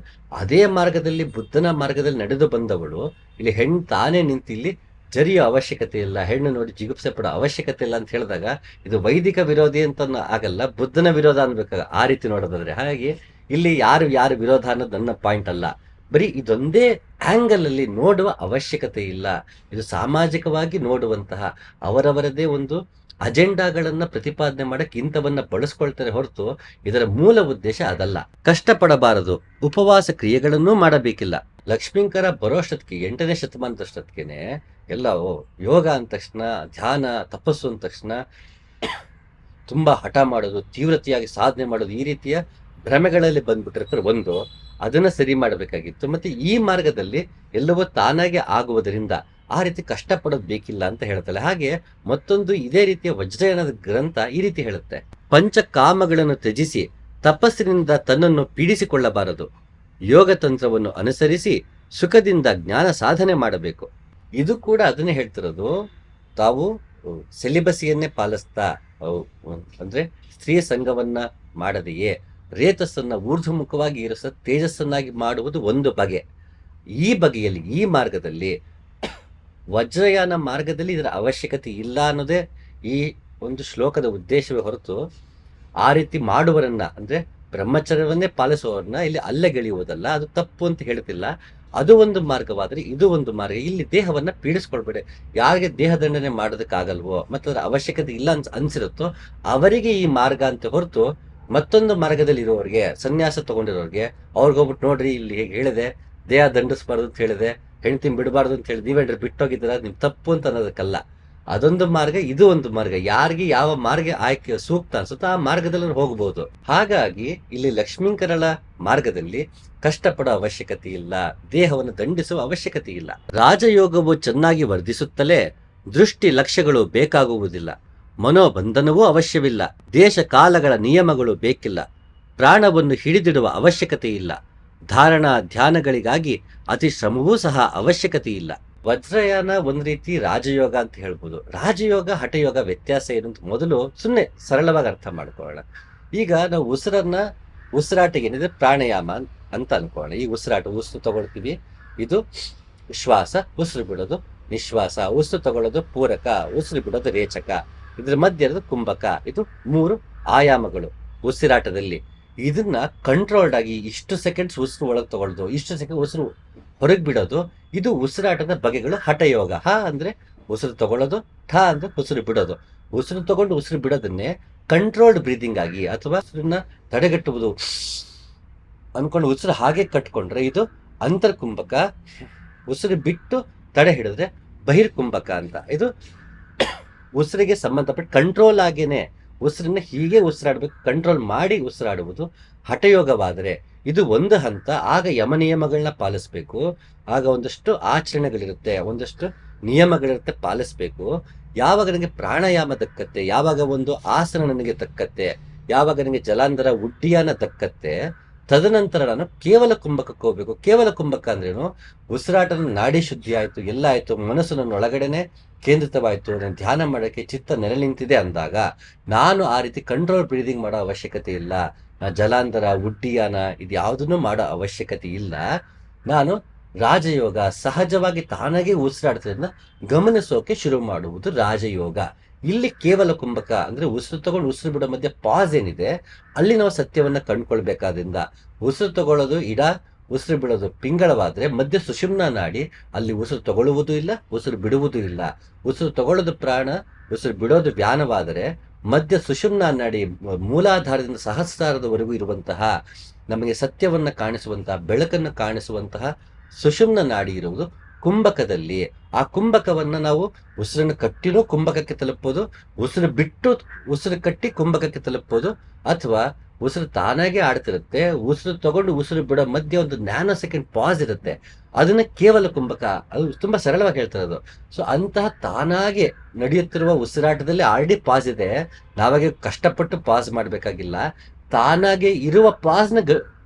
ಅದೇ ಮಾರ್ಗದಲ್ಲಿ ಬುದ್ಧನ ಮಾರ್ಗದಲ್ಲಿ ನಡೆದು ಬಂದವಳು ಇಲ್ಲಿ ಹೆಣ್ಣು ತಾನೇ ನಿಂತು ಇಲ್ಲಿ ಜರಿಯೋ ಅವಶ್ಯಕತೆ ಇಲ್ಲ, ಹೆಣ್ಣು ನೋಡಿ ಜಿಗುಪ್ಸೆ ಪಡೋ ಅವಶ್ಯಕತೆ ಇಲ್ಲ ಅಂತ ಹೇಳಿದಾಗ ಇದು ವೈದಿಕ ವಿರೋಧಿ ಅಂತ ಆಗಲ್ಲ, ಬುದ್ಧನ ವಿರೋಧ ಅನ್ಬೇಕಾಗ ಆ ರೀತಿ ನೋಡೋದಾದ್ರೆ. ಹಾಗಾಗಿ ಇಲ್ಲಿ ಯಾರು ವಿರೋಧ ಅನ್ನೋದು ನನ್ನ ಪಾಯಿಂಟ್ ಅಲ್ಲ. ಬರೀ ಇದೊಂದೇ ಆಂಗಲ್ ಅಲ್ಲಿ ನೋಡುವ ಅವಶ್ಯಕತೆ ಇಲ್ಲ. ಇದು ಸಾಮಾಜಿಕವಾಗಿ ನೋಡುವಂತಹ ಅವರವರದೇ ಒಂದು ಅಜೆಂಡಾಗಳನ್ನ ಪ್ರತಿಪಾದನೆ ಮಾಡಕ್ಕೆ ಇಂಥವನ್ನ ಬಳಸ್ಕೊಳ್ತಾರೆ ಹೊರತು ಇದರ ಮೂಲ ಉದ್ದೇಶ ಅದಲ್ಲ. ಕಷ್ಟಪಡಬಾರದು, ಉಪವಾಸ ಕ್ರಿಯೆಗಳನ್ನೂ ಮಾಡಬೇಕಿಲ್ಲ. ಲಕ್ಷ್ಮೀಂಕರ ಬರೋಷ್ಟೊತ್ತಿಗೆ 8ನೇ ಶತಮಾನದಷ್ಟೊತ್ತಿಗೆನೆ ಎಲ್ಲ ಯೋಗ ಅಂದ ತಕ್ಷಣ, ಧ್ಯಾನ ತಪಸ್ಸು ಅಂದ ತಕ್ಷಣ ತುಂಬಾ ಹಠ ಮಾಡೋದು, ತೀವ್ರತೆಯಾಗಿ ಸಾಧನೆ ಮಾಡೋದು, ಈ ರೀತಿಯ ಭ್ರಮೆಗಳಲ್ಲಿ ಬಂದ್ಬಿಟ್ಟಿರ್ತಾರೆ. ಒಂದು ಅದನ್ನ ಸರಿ ಮಾಡಬೇಕಾಗಿತ್ತು. ಮತ್ತೆ ಈ ಮಾರ್ಗದಲ್ಲಿ ಎಲ್ಲವೂ ತಾನಾಗೆ ಆಗುವುದರಿಂದ ಆ ರೀತಿ ಕಷ್ಟಪಡೋದು ಬೇಕಿಲ್ಲ ಅಂತ ಹೇಳ್ತಾಳೆ. ಹಾಗೆ ಮತ್ತೊಂದು ಇದೇ ರೀತಿಯ ವಜ್ರಯಾನದ ಗ್ರಂಥ ಈ ರೀತಿ ಹೇಳುತ್ತೆ, ಪಂಚಕಾಮಗಳನ್ನು ತ್ಯಜಿಸಿ ತಪಸ್ಸಿನಿಂದ ತನ್ನನ್ನು ಪೀಡಿಸಿಕೊಳ್ಳಬಾರದು. ಯೋಗ ತಂತ್ರವನ್ನು ಅನುಸರಿಸಿ ಸುಖದಿಂದ ಜ್ಞಾನ ಸಾಧನೆ ಮಾಡಬೇಕು. ಇದು ಕೂಡ ಅದನ್ನೇ ಹೇಳ್ತಿರೋದು. ತಾವು ಸೆಲಿಬಸಿಯನ್ನೇ ಪಾಲಿಸ್ತಾ, ಅಂದ್ರೆ ಸ್ತ್ರೀ ಸಂಘವನ್ನ ಮಾಡದೆಯೇ ರೇತಸ್ಸನ್ನ ಊರ್ಧ್ವಮುಖವಾಗಿ ಇರಿಸ ತೇಜಸ್ಸನ್ನಾಗಿ ಮಾಡುವುದು ಒಂದು ಬಗೆ. ಈ ಬಗೆಯಲ್ಲಿ ಈ ಮಾರ್ಗದಲ್ಲಿ ವಜ್ರಯಾನ ಮಾರ್ಗದಲ್ಲಿ ಇದರ ಅವಶ್ಯಕತೆ ಇಲ್ಲ ಅನ್ನೋದೇ ಈ ಒಂದು ಶ್ಲೋಕದ ಉದ್ದೇಶವೇ ಹೊರತು ಆ ರೀತಿ ಮಾಡುವರನ್ನ, ಅಂದ್ರೆ ಬ್ರಹ್ಮಚರ್ಯವನ್ನೇ ಪಾಲಿಸುವವರನ್ನ ಇಲ್ಲಿ ಅಲ್ಲೆಗೆಳೆಯುವುದಲ್ಲ, ಅದು ತಪ್ಪು ಅಂತ ಹೇಳ್ತಿಲ್ಲ. ಅದು ಒಂದು ಮಾರ್ಗವಾದ್ರೆ ಇದು ಒಂದು ಮಾರ್ಗ. ಇಲ್ಲಿ ದೇಹವನ್ನ ಪೀಡಿಸ್ಕೊಳ್ಬೇಡಿ. ಯಾರಿಗೆ ದೇಹದಂಡನೆ ಮಾಡೋದಕ್ಕಾಗಲ್ವೋ ಮತ್ತು ಅದರ ಅವಶ್ಯಕತೆ ಇಲ್ಲ ಅನ್ಸಿರುತ್ತೋ ಅವರಿಗೆ ಈ ಮಾರ್ಗ ಅಂತ ಹೊರತು, ಮತ್ತೊಂದು ಮಾರ್ಗದಲ್ಲಿ ಇರೋರಿಗೆ, ಸನ್ಯಾಸ ತಗೊಂಡಿರೋರಿಗೆ ಅವ್ರಿಗೋಗ್ಬಿಟ್ಟು ನೋಡ್ರಿ ಇಲ್ಲಿ ಹೇಗೆ ಹೇಳಿದೆ, ದೇಹ ದಂಡಿಸ್ಬಾರ್ದು ಅಂತ ಹೇಳಿದೆ, ಹೆಂಡತಿ ಬಿಡಬಾರ್ದು ಅಂತ ಹೇಳಿ ನೀವೇನ್ರಿ ಬಿಟ್ಟೋಗಿದ್ದೀರಾ, ನಿಮ್ ತಪ್ಪು ಅಂತ ಅನ್ನೋದಕ್ಕಲ್ಲ. ಅದೊಂದು ಮಾರ್ಗ, ಇದು ಒಂದು ಮಾರ್ಗ. ಯಾರಿಗೆ ಯಾವ ಮಾರ್ಗ ಆಯ್ಕೆ ಸೂಕ್ತ ಅನ್ಸುತ್ತೋ ಆ ಮಾರ್ಗದಲ್ಲಿ ಹೋಗಬಹುದು. ಹಾಗಾಗಿ ಇಲ್ಲಿ ಲಕ್ಷ್ಮೀಕರಳ ಮಾರ್ಗದಲ್ಲಿ ಕಷ್ಟಪಡೋ ಅವಶ್ಯಕತೆ ಇಲ್ಲ, ದೇಹವನ್ನು ದಂಡಿಸುವ ಅವಶ್ಯಕತೆ ಇಲ್ಲ. ರಾಜಯೋಗವು ಚೆನ್ನಾಗಿ ವರ್ಧಿಸುತ್ತಲೇ ದೃಷ್ಟಿ ಲಕ್ಷ್ಯಗಳು ಬೇಕಾಗುವುದಿಲ್ಲ, ಮನೋಬಂಧನವೂ ಅವಶ್ಯವಿಲ್ಲ, ದೇಶ ಕಾಲಗಳ ನಿಯಮಗಳು ಬೇಕಿಲ್ಲ, ಪ್ರಾಣವನ್ನು ಹಿಡಿದಿಡುವ ಅವಶ್ಯಕತೆ ಇಲ್ಲ, ಧಾರಣಾ ಧ್ಯಾನಗಳಿಗಾಗಿ ಅತಿ ಶ್ರಮವೂ ಸಹ ಅವಶ್ಯಕತೆ ಇಲ್ಲ. ವಜ್ರಯಾನ ಒಂದ್ ರೀತಿ ರಾಜಯೋಗ ಅಂತ ಹೇಳ್ಬೋದು. ರಾಜಯೋಗ ಹಠಯೋಗ ವ್ಯತ್ಯಾಸ ಏನು ಅಂತ ಮೊದಲು ಸುಮ್ಮನೆ ಸರಳವಾಗಿ ಅರ್ಥ ಮಾಡ್ಕೊಳ್ಳೋಣ. ಈಗ ನಾವು ಉಸಿರಾಟಕ್ಕೆ ಏನಿದೆ ಪ್ರಾಣಾಯಾಮ ಅಂತ ಅನ್ಕೊಳ್ಳೋಣ. ಈ ಉಸಿರು ತಗೊಳ್ತೀವಿ, ಇದು ಶ್ವಾಸ, ಉಸಿರು ಬಿಡೋದು ನಿಶ್ವಾಸ, ಉಸಿರು ತಗೊಳ್ಳೋದು ಪೂರಕ, ಉಸಿರು ಬಿಡೋದು ರೇಚಕ, ಇದ್ರ ಮಧ್ಯೆ ಇರೋದು ಕುಂಭಕ. ಇದು 3 ಆಯಾಮಗಳು ಉಸಿರಾಟದಲ್ಲಿ. ಇದನ್ನ ಕಂಟ್ರೋಲ್ಡ್ ಆಗಿ ಇಷ್ಟು ಸೆಕೆಂಡ್ಸ್ ಉಸಿರು ಒಳಗೆ ತಗೊಳ್ಳೋದು, ಇಷ್ಟು ಸೆಕೆಂಡ್ ಉಸಿರು ಹೊರಗೆ ಬಿಡೋದು, ಇದು ಉಸಿರಾಟದ ಬಗೆಗಳು ಹಠಯೋಗ. ಹ ಅಂದ್ರೆ ಉಸಿರು ತಗೊಳ್ಳೋದು, ಠ ಅಂದ್ರೆ ಉಸಿರು ಬಿಡೋದು. ಉಸಿರು ತಗೊಂಡು ಉಸಿರು ಬಿಡೋದನ್ನೇ ಕಂಟ್ರೋಲ್ಡ್ ಬ್ರೀದಿಂಗ್ ಆಗಿ ಅಥವಾ ಉಸಿರನ್ನ ತಡೆಗಟ್ಟುವುದು ಅನ್ಕೊಂಡು ಉಸಿರು ಹಾಗೆ ಕಟ್ಕೊಂಡ್ರೆ ಇದು ಅಂತರ್ಕುಂಭಕ. ಉಸಿರು ಬಿಟ್ಟು ತಡೆ ಹಿಡಿದ್ರೆ ಬಹಿರ್ಕುಂಭಕ ಅಂತ. ಇದು ಉಸಿರಿಗೆ ಸಂಬಂಧಪಟ್ಟ ಕಂಟ್ರೋಲ್ ಆಗೇನೆ ಉಸಿರನ್ನ ಹೀಗೆ ಉಸಿರಾಡಬೇಕು, ಕಂಟ್ರೋಲ್ ಮಾಡಿ ಉಸಿರಾಡುವುದು ಹಠಯೋಗವಾದರೆ ಇದು ಒಂದು ಹಂತ. ಆಗ ಯಮ ನಿಯಮಗಳನ್ನ ಪಾಲಿಸ್ಬೇಕು, ಆಗ ಒಂದಷ್ಟು ಆಚರಣೆಗಳಿರುತ್ತೆ, ಒಂದಷ್ಟು ನಿಯಮಗಳಿರುತ್ತೆ, ಪಾಲಿಸ್ಬೇಕು. ಯಾವಾಗ ನನಗೆ ಪ್ರಾಣಾಯಾಮ ದಕ್ಕತ್ತೆ, ಯಾವಾಗ ಒಂದು ಆಸನ ನನಗೆ ದಕ್ಕತ್ತೆ, ಯಾವಾಗ ನನಗೆ ಜಲಾಂಧರ ಉಡ್ಡಿಯಾನ ದಕ್ಕತ್ತೆ, ತದನಂತರ ನಾನು ಕೇವಲ ಕುಂಭಕಕ್ಕೆ ಹೋಗ್ಬೇಕು. ಕೇವಲ ಕುಂಭಕ ಅಂದ್ರೇನು, ಉಸಿರಾಟದ ನಾಡಿ ಶುದ್ಧಿ ಆಯ್ತು, ಎಲ್ಲ ಆಯ್ತು, ಮನಸ್ಸು ನನ್ನ ಒಳಗಡೆನೆ ಕೇಂದ್ರಿತವಾಯ್ತು, ನಾನು ಧ್ಯಾನ ಮಾಡೋಕ್ಕೆ ಚಿತ್ತ ನೆಲೆ ನಿಂತಿದೆ ಅಂದಾಗ ನಾನು ಆ ರೀತಿ ಕಂಟ್ರೋಲ್ ಬ್ರೀದಿಂಗ್ ಮಾಡೋ ಅವಶ್ಯಕತೆ ಇಲ್ಲ. ಜಲಾಂಧರ ಉಡ್ಡಿಯಾನ ಇದು ಯಾವುದನ್ನು ಮಾಡೋ ಅವಶ್ಯಕತೆ ಇಲ್ಲ. ನಾನು ರಾಜಯೋಗ ಸಹಜವಾಗಿ ತಾನಾಗೆ ಉಸಿರಾಡ್ತಿರೋದನ್ನ ಗಮನಿಸೋಕೆ ಶುರು ಮಾಡುವುದು ರಾಜಯೋಗ. ಇಲ್ಲಿ ಕೇವಲ ಕುಂಭಕ ಅಂದ್ರೆ ಉಸಿರು ತಗೊಂಡು ಉಸಿರು ಬಿಡೋ ಮಧ್ಯೆ ಪಾಸ್ ಏನಿದೆ ಅಲ್ಲಿ ನಾವು ಸತ್ಯವನ್ನ ಕಂಡುಕೊಳ್ಬೇಕಾದ್ರಿಂದ, ಉಸಿರು ತಗೊಳ್ಳೋದು ಇಡ, ಉಸಿರು ಬಿಡೋದು ಪಿಂಗಳವಾದ್ರೆ ಮಧ್ಯ ಸುಷುಮ್ನ ನಾಡಿ, ಅಲ್ಲಿ ಉಸಿರು ತಗೊಳ್ಳುವುದೂ ಇಲ್ಲ, ಉಸಿರು ಬಿಡುವುದೂ ಇಲ್ಲ. ಉಸಿರು ತಗೊಳ್ಳೋದು ಪ್ರಾಣ, ಉಸಿರು ಬಿಡೋದು ವ್ಯಾನವಾದರೆ ಮಧ್ಯ ಸುಷುಮ್ನ ನಾಡಿ ಮೂಲಾಧಾರದಿಂದ ಸಹಸ್ರಾರದವರೆಗೂ ಇರುವಂತಹ, ನಮಗೆ ಸತ್ಯವನ್ನ ಕಾಣಿಸುವಂತಹ, ಬೆಳಕನ್ನು ಕಾಣಿಸುವಂತಹ ಸುಷುಮ್ನ ನಾಡಿ ಇರುವುದು ಕುಂಭಕದಲ್ಲಿ. ಆ ಕುಂಭಕವನ್ನ ನಾವು ಉಸಿರನ್ನು ಕಟ್ಟಿನೂ ಕುಂಭಕಕ್ಕೆ ತಲುಪೋದು, ಉಸಿರು ಬಿಟ್ಟು ಉಸಿರು ಕಟ್ಟಿ ಕುಂಭಕಕ್ಕೆ ತಲುಪೋದು, ಅಥವಾ ಉಸಿರು ತಾನಾಗೆ ಆಡ್ತಿರುತ್ತೆ, ಉಸಿರು ತಗೊಂಡು ಉಸಿರು ಬಿಡೋ ಮಧ್ಯೆ ಒಂದು ನ್ಯಾನೋ ಸೆಕೆಂಡ್ ಪಾಸ್ ಇರುತ್ತೆ, ಅದನ್ನ ಕೇವಲ ಕುಂಭಕ. ಅದು ತುಂಬಾ ಸರಳವಾಗಿ ಹೇಳ್ತಿರೋದು. ಸೊ ಅಂತಹ ತಾನಾಗೆ ನಡೆಯುತ್ತಿರುವ ಉಸಿರಾಟದಲ್ಲಿ ಆಲ್ರೆಡಿ ಪಾಸ್ ಇದೆ, ನಾವಾಗೆ ಕಷ್ಟಪಟ್ಟು ಪಾಸ್ ಮಾಡ್ಬೇಕಾಗಿಲ್ಲ. ತಾನಾಗೆ ಇರುವ ಪಾಸ್ನ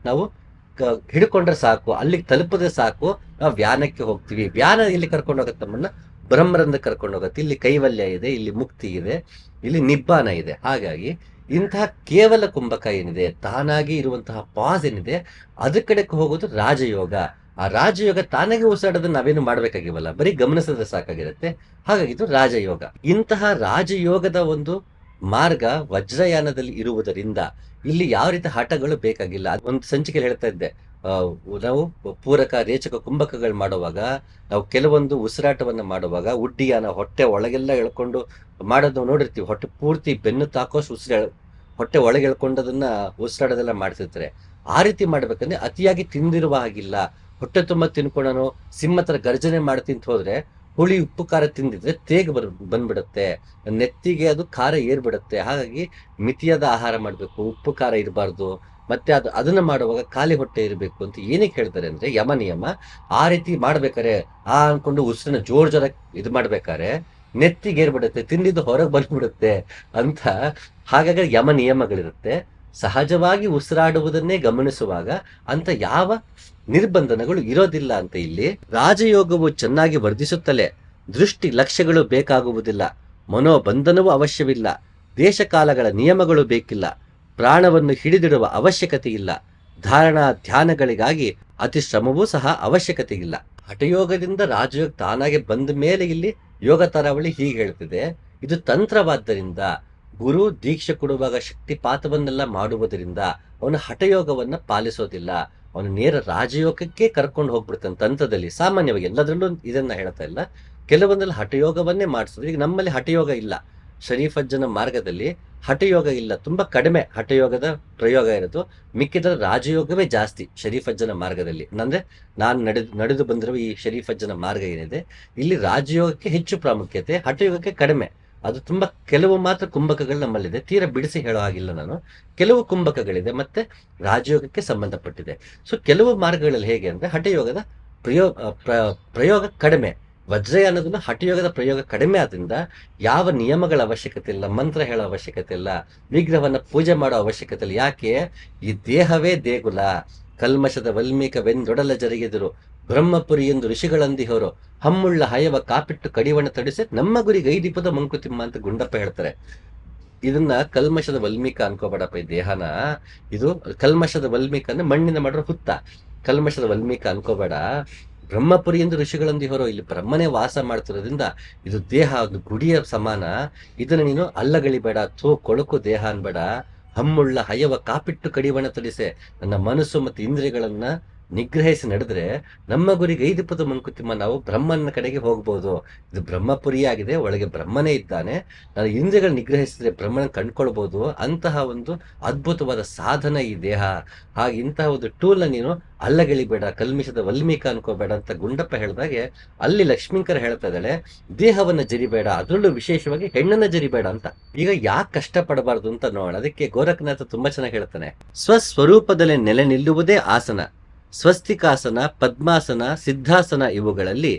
ನಾವು ಹಿಡ್ಕೊಂಡ್ರೆ ಸಾಕು, ಅಲ್ಲಿಗೆ ತಲುಪಿದ್ರೆ ಸಾಕು, ನಾವು ವ್ಯಾನಕ್ಕೆ ಹೋಗ್ತೀವಿ. ವ್ಯಾನ ಇಲ್ಲಿ ಕರ್ಕೊಂಡು ಹೋಗುತ್ತೆ, ನಮ್ಮನ್ನ ಬ್ರಹ್ಮರಂದ ಕರ್ಕೊಂಡು ಹೋಗುತ್ತೆ. ಇಲ್ಲಿ ಕೈವಲ್ಯ ಇದೆ, ಇಲ್ಲಿ ಮುಕ್ತಿ ಇದೆ, ಇಲ್ಲಿ ನಿಬ್ಬಾನ ಇದೆ. ಹಾಗಾಗಿ ಇಂತಹ ಕೇವಲ ಕುಂಭಕ ಏನಿದೆ, ತಾನಾಗಿ ಇರುವಂತಹ ಪಾಸ್ ಏನಿದೆ, ಅದ್ರ ಕಡೆಗೆ ಹೋಗೋದು ರಾಜಯೋಗ. ಆ ರಾಜಯೋಗ ತಾನಾಗಿ ಉಸಿರಾಡೋದನ್ನ ನಾವೇನು ಮಾಡ್ಬೇಕಾಗಿವಲ್ಲ, ಬರೀ ಗಮನಿಸಿದ್ರೆ ಸಾಕಾಗಿರುತ್ತೆ. ಹಾಗಾಗಿ ಇದು ರಾಜಯೋಗ. ಇಂತಹ ರಾಜಯೋಗದ ಒಂದು ಮಾರ್ಗ ವಜ್ರಯಾನದಲ್ಲಿ ಇರುವುದರಿಂದ ಇಲ್ಲಿ ಯಾವ ರೀತಿ ಹಠಗಳು ಬೇಕಾಗಿಲ್ಲ. ಒಂದು ಸಂಚಿಕೆಯಲ್ಲಿ ಹೇಳ್ತಾ ಇದ್ದೆ, ನಾವು ಪೂರಕ ರೇಚಕ ಕುಂಭಕಗಳು ಮಾಡುವಾಗ, ನಾವು ಕೆಲವೊಂದು ಉಸಿರಾಟವನ್ನ ಮಾಡುವಾಗ ಉಡ್ಡಿಯಾನ ಹೊಟ್ಟೆ ಒಳಗೆಲ್ಲ ಎಳ್ಕೊಂಡು ಮಾಡೋದು ನೋಡಿರ್ತೀವಿ. ಹೊಟ್ಟೆ ಪೂರ್ತಿ ಬೆನ್ನು ತಾಕೋಷ್ಟು ಹೊಟ್ಟೆ ಒಳಗೆ ಎಳ್ಕೊಂಡದನ್ನ ಉಸಿರಾಡೋದೆಲ್ಲ ಮಾಡ್ತಿರ್ತಾರೆ. ಆ ರೀತಿ ಮಾಡ್ಬೇಕಂದ್ರೆ ಅತಿಯಾಗಿ ತಿಂದಿರುವ ಹಾಗಿಲ್ಲ. ಹೊಟ್ಟೆ ತುಂಬ ತಿನ್ಕೊಳ್ಳೋನು ಸಿಂಹ ತರ ಗರ್ಜನೆ ಮಾಡ್ತಿಂತ ಹೋದ್ರೆ ಹುಳಿ ಉಪ್ಪು ಖಾರ ತಿಂದಿದ್ರೆ ತೇಗ ಬಂದ್ಬಿಡುತ್ತೆ, ನೆತ್ತಿಗೆ ಅದು ಖಾರ ಏರ್ಬಿಡುತ್ತೆ. ಹಾಗಾಗಿ ಮಿತಿಯಾದ ಆಹಾರ ಮಾಡ್ಬೇಕು, ಉಪ್ಪು ಖಾರ ಇರಬಾರ್ದು. ಮತ್ತೆ ಅದನ್ನ ಮಾಡುವಾಗ ಖಾಲಿ ಹೊಟ್ಟೆ ಇರಬೇಕು ಅಂತ ಏನಕ್ಕೆ ಹೇಳ್ತಾರೆ ಅಂದ್ರೆ ಯಮ ನಿಯಮ. ಆ ರೀತಿ ಮಾಡ್ಬೇಕಾರೆ ಅನ್ಕೊಂಡು ಉಸಿರನ್ನ ಜೋರ ಇದು ಮಾಡ್ಬೇಕಾರೆ ನೆತ್ತಿಗೆ ಏರ್ಬಿಡುತ್ತೆ, ತಿಂದಿದ್ದು ಹೊರಗೆ ಬಂದ್ಬಿಡುತ್ತೆ ಅಂತ. ಹಾಗಾಗಿ ಯಮ ನಿಯಮಗಳಿರುತ್ತೆ. ಸಹಜವಾಗಿ ಉಸಿರಾಡುವುದನ್ನೇ ಗಮನಿಸುವಾಗ ಅಂತ ಯಾವ ನಿರ್ಬಂಧನಗಳು ಇರೋದಿಲ್ಲ ಅಂತ. ಇಲ್ಲಿ ರಾಜಯೋಗವು ಚೆನ್ನಾಗಿ ವರ್ಧಿಸುತ್ತಲೇ ದೃಷ್ಟಿ ಲಕ್ಷ್ಯಗಳು ಬೇಕಾಗುವುದಿಲ್ಲ, ಮನೋಬಂಧನವೂ ಅವಶ್ಯವಿಲ್ಲ, ದೇಶಕಾಲಗಳ ನಿಯಮಗಳು ಬೇಕಿಲ್ಲ, ಪ್ರಾಣವನ್ನು ಹಿಡಿದಿಡುವ ಅವಶ್ಯಕತೆ ಇಲ್ಲ, ಧಾರಣಾ ಧ್ಯಾನಗಳಿಗಾಗಿ ಅತಿ ಶ್ರಮವೂ ಸಹ ಅವಶ್ಯಕತೆ ಇಲ್ಲ. ಹಠಯೋಗದಿಂದ ರಾಜಯೋಗ ತಾನಾಗೆ ಬಂದ ಮೇಲೆ ಇಲ್ಲಿ ಯೋಗ ತರಾವಳಿ ಹೀಗೆ ಹೇಳ್ತಿದೆ, ಇದು ತಂತ್ರವಾದ್ದರಿಂದ ಗುರು ದೀಕ್ಷೆ ಕೊಡುವಾಗ ಶಕ್ತಿಪಾತವನ್ನೆಲ್ಲ ಮಾಡುವುದರಿಂದ ಅವನ ಹಠಯೋಗವನ್ನ ಪಾಲಿಸೋದಿಲ್ಲ. ಅವನು ನೇರ ರಾಜಯೋಗಕ್ಕೆ ಕರ್ಕೊಂಡು ಹೋಗ್ಬಿಡ್ತಾನೆ ತಂತ್ರದಲ್ಲಿ. ಸಾಮಾನ್ಯವಾಗಿ ಎಲ್ಲದರಲ್ಲೂ ಇದನ್ನ ಹೇಳ್ತಾ ಇಲ್ಲ, ಕೆಲವೊಂದಲ್ಲಿ ಹಠಯೋಗವನ್ನೇ ಮಾಡಿಸೋದು. ಈಗ ನಮ್ಮಲ್ಲಿ ಹಠಯೋಗ ಇಲ್ಲ, ಶರೀಫಜ್ಜನ ಮಾರ್ಗದಲ್ಲಿ ಹಠಯೋಗ ಇಲ್ಲ, ತುಂಬಾ ಕಡಿಮೆ ಹಠಯೋಗದ ಪ್ರಯೋಗ ಇರೋದು. ಮಿಕ್ಕಿದ ರಾಜಯೋಗವೇ ಜಾಸ್ತಿ ಶರೀಫಜ್ಜನ ಮಾರ್ಗದಲ್ಲಿ. ಅಂದ್ರೆ ನಾನು ನಡೆದು ಬಂದಿರುವ ಈ ಶರೀಫಜ್ಜನ ಮಾರ್ಗ ಏನಿದೆ, ಇಲ್ಲಿ ರಾಜಯೋಗಕ್ಕೆ ಹೆಚ್ಚು ಪ್ರಾಮುಖ್ಯತೆ, ಹಠಯೋಗಕ್ಕೆ ಕಡಿಮೆ. ಅದು ತುಂಬಾ ಕೆಲವು ಮಾತ್ರ ಕುಂಭಕಗಳು ನಮ್ಮಲ್ಲಿದೆ, ತೀರಾ ಬಿಡಿಸಿ ಹೇಳೋ ಹಾಗಿಲ್ಲ ನಾನು. ಕೆಲವು ಕುಂಭಕಗಳಿದೆ ಮತ್ತೆ ರಾಜಯೋಗಕ್ಕೆ ಸಂಬಂಧಪಟ್ಟಿದೆ. ಸೊ ಕೆಲವು ಮಾರ್ಗಗಳಲ್ಲಿ ಹೇಗೆ ಅಂದ್ರೆ ಹಠಯೋಗದ ಪ್ರಯೋಗ ಕಡಿಮೆ, ವಜ್ರಯಾನದನ್ನ ಹಠಯೋಗದ ಪ್ರಯೋಗ ಕಡಿಮೆ ಆದ್ರಿಂದ ಯಾವ ನಿಯಮಗಳ ಅವಶ್ಯಕತೆ ಇಲ್ಲ, ಮಂತ್ರ ಹೇಳೋ ಅವಶ್ಯಕತೆ ಇಲ್ಲ, ವಿಗ್ರಹವನ್ನ ಪೂಜೆ ಮಾಡೋ ಅವಶ್ಯಕತೆ ಇಲ್ಲ. ಯಾಕೆ? ಈ ದೇಹವೇ ದೇಗುಲ, ಕಲ್ಮಶದ ವಲ್ಮೀಕವೆಂದೊಡಲ ಜರುಗಿದರು, ಬ್ರಹ್ಮಪುರಿ ಎಂದು ಋಷಿಗಳಂದಿಹೋರು, ಹಮ್ಮುಳ್ಳ ಹಯವ ಕಾಪಿಟ್ಟು ಕಡಿವಣ ತಡಿಸೆ, ನಮ್ಮ ಗುರಿಗೆ ಐದೀಪದ ಮಂಕುತಿಮ್ಮ ಅಂತ ಗುಂಡಪ್ಪ ಹೇಳ್ತಾರೆ. ಇದನ್ನ ಕಲ್ಮಶದ ವಲ್ಮೀಕ ಅನ್ಕೋಬೇಡಪ್ಪ ಈ ದೇಹನ. ಇದು ಕಲ್ಮಶದ ವಲ್ಮೀಕ ಅಂದ್ರೆ ಮಣ್ಣಿನ ಮಾಡಿರೋ ಹುತ್ತ, ಕಲ್ಮಶದ ವಲ್ಮೀಕ ಅನ್ಕೋಬೇಡ. ಬ್ರಹ್ಮಪುರಿ ಎಂದು ಋಷಿಗಳಂದಿಹೋರು, ಇಲ್ಲಿ ಬ್ರಹ್ಮನೇ ವಾಸ ಮಾಡ್ತಿರೋದ್ರಿಂದ ಇದು ದೇಹ ಒಂದು ಗುಡಿಯ ಸಮಾನ. ಇದನ್ನ ನೀನು ಅಲ್ಲಗಳಿಬೇಡ, ಕೊಳಕು ದೇಹ ಅನ್ಬೇಡ. ಹಮ್ಮುಳ್ಳ ಹಯವ ಕಾಪಿಟ್ಟು ಕಡಿವಣ ತಡಿಸೆ, ನನ್ನ ಮನಸ್ಸು ಮತ್ತು ಇಂದ್ರಿಯಗಳನ್ನ ನಿಗ್ರಹಿಸಿ ನಡೆದ್ರೆ ನಮ್ಮ ಗುರಿಗೆ ಐದಿಪದ ಮಂಕುತಿಮ್ಮ, ನಾವು ಬ್ರಹ್ಮನ ಕಡೆಗೆ ಹೋಗ್ಬೋದು. ಇದು ಬ್ರಹ್ಮಪುರಿ ಆಗಿದೆ, ಒಳಗೆ ಬ್ರಹ್ಮನೇ ಇದ್ದಾನೆ. ನಾನು ಇಂದ್ರಿಯಗಳು ನಿಗ್ರಹಿಸಿದ್ರೆ ಬ್ರಹ್ಮನ ಕಂಡ್ಕೊಳ್ಬಹುದು. ಅಂತಹ ಒಂದು ಅದ್ಭುತವಾದ ಸಾಧನ ಈ ದೇಹ. ಹಾಗೆ ಇಂತಹ ಒಂದು ಟೂಲ್ನ ನೀನು ಅಲ್ಲಗಳಿಬೇಡ, ಕಲ್ಮಿಷದ ವಲ್ಮೀಕ ಅನ್ಕೋಬೇಡ ಅಂತ ಗುಂಡಪ್ಪ ಹೇಳಿದಾಗೆ ಅಲ್ಲಿ ಲಕ್ಷ್ಮೀಂಕರ್ ಹೇಳ್ತಾ ಇದ್ದಾಳೆ, ದೇಹವನ್ನ ಜರಿಬೇಡ, ಅದರಲ್ಲೂ ವಿಶೇಷವಾಗಿ ಹೆಣ್ಣನ್ನ ಜರಿಬೇಡ ಅಂತ. ಈಗ ಯಾಕೆ ಕಷ್ಟ ಪಡಬಾರ್ದು ಅಂತ ನೋಡೋಣ. ಅದಕ್ಕೆ ಗೋರಖನಾಥ ತುಂಬಾ ಚೆನ್ನಾಗಿ ಹೇಳ್ತಾನೆ, ಸ್ವಸ್ವರೂಪದಲ್ಲಿ ನೆಲೆ ನಿಲ್ಲುವುದೇ ಆಸನ. ಸ್ವಸ್ತಿಕಾಸನ, ಪದ್ಮಾಸನ, ಸಿದ್ಧಾಸನ ಇವುಗಳಲ್ಲಿ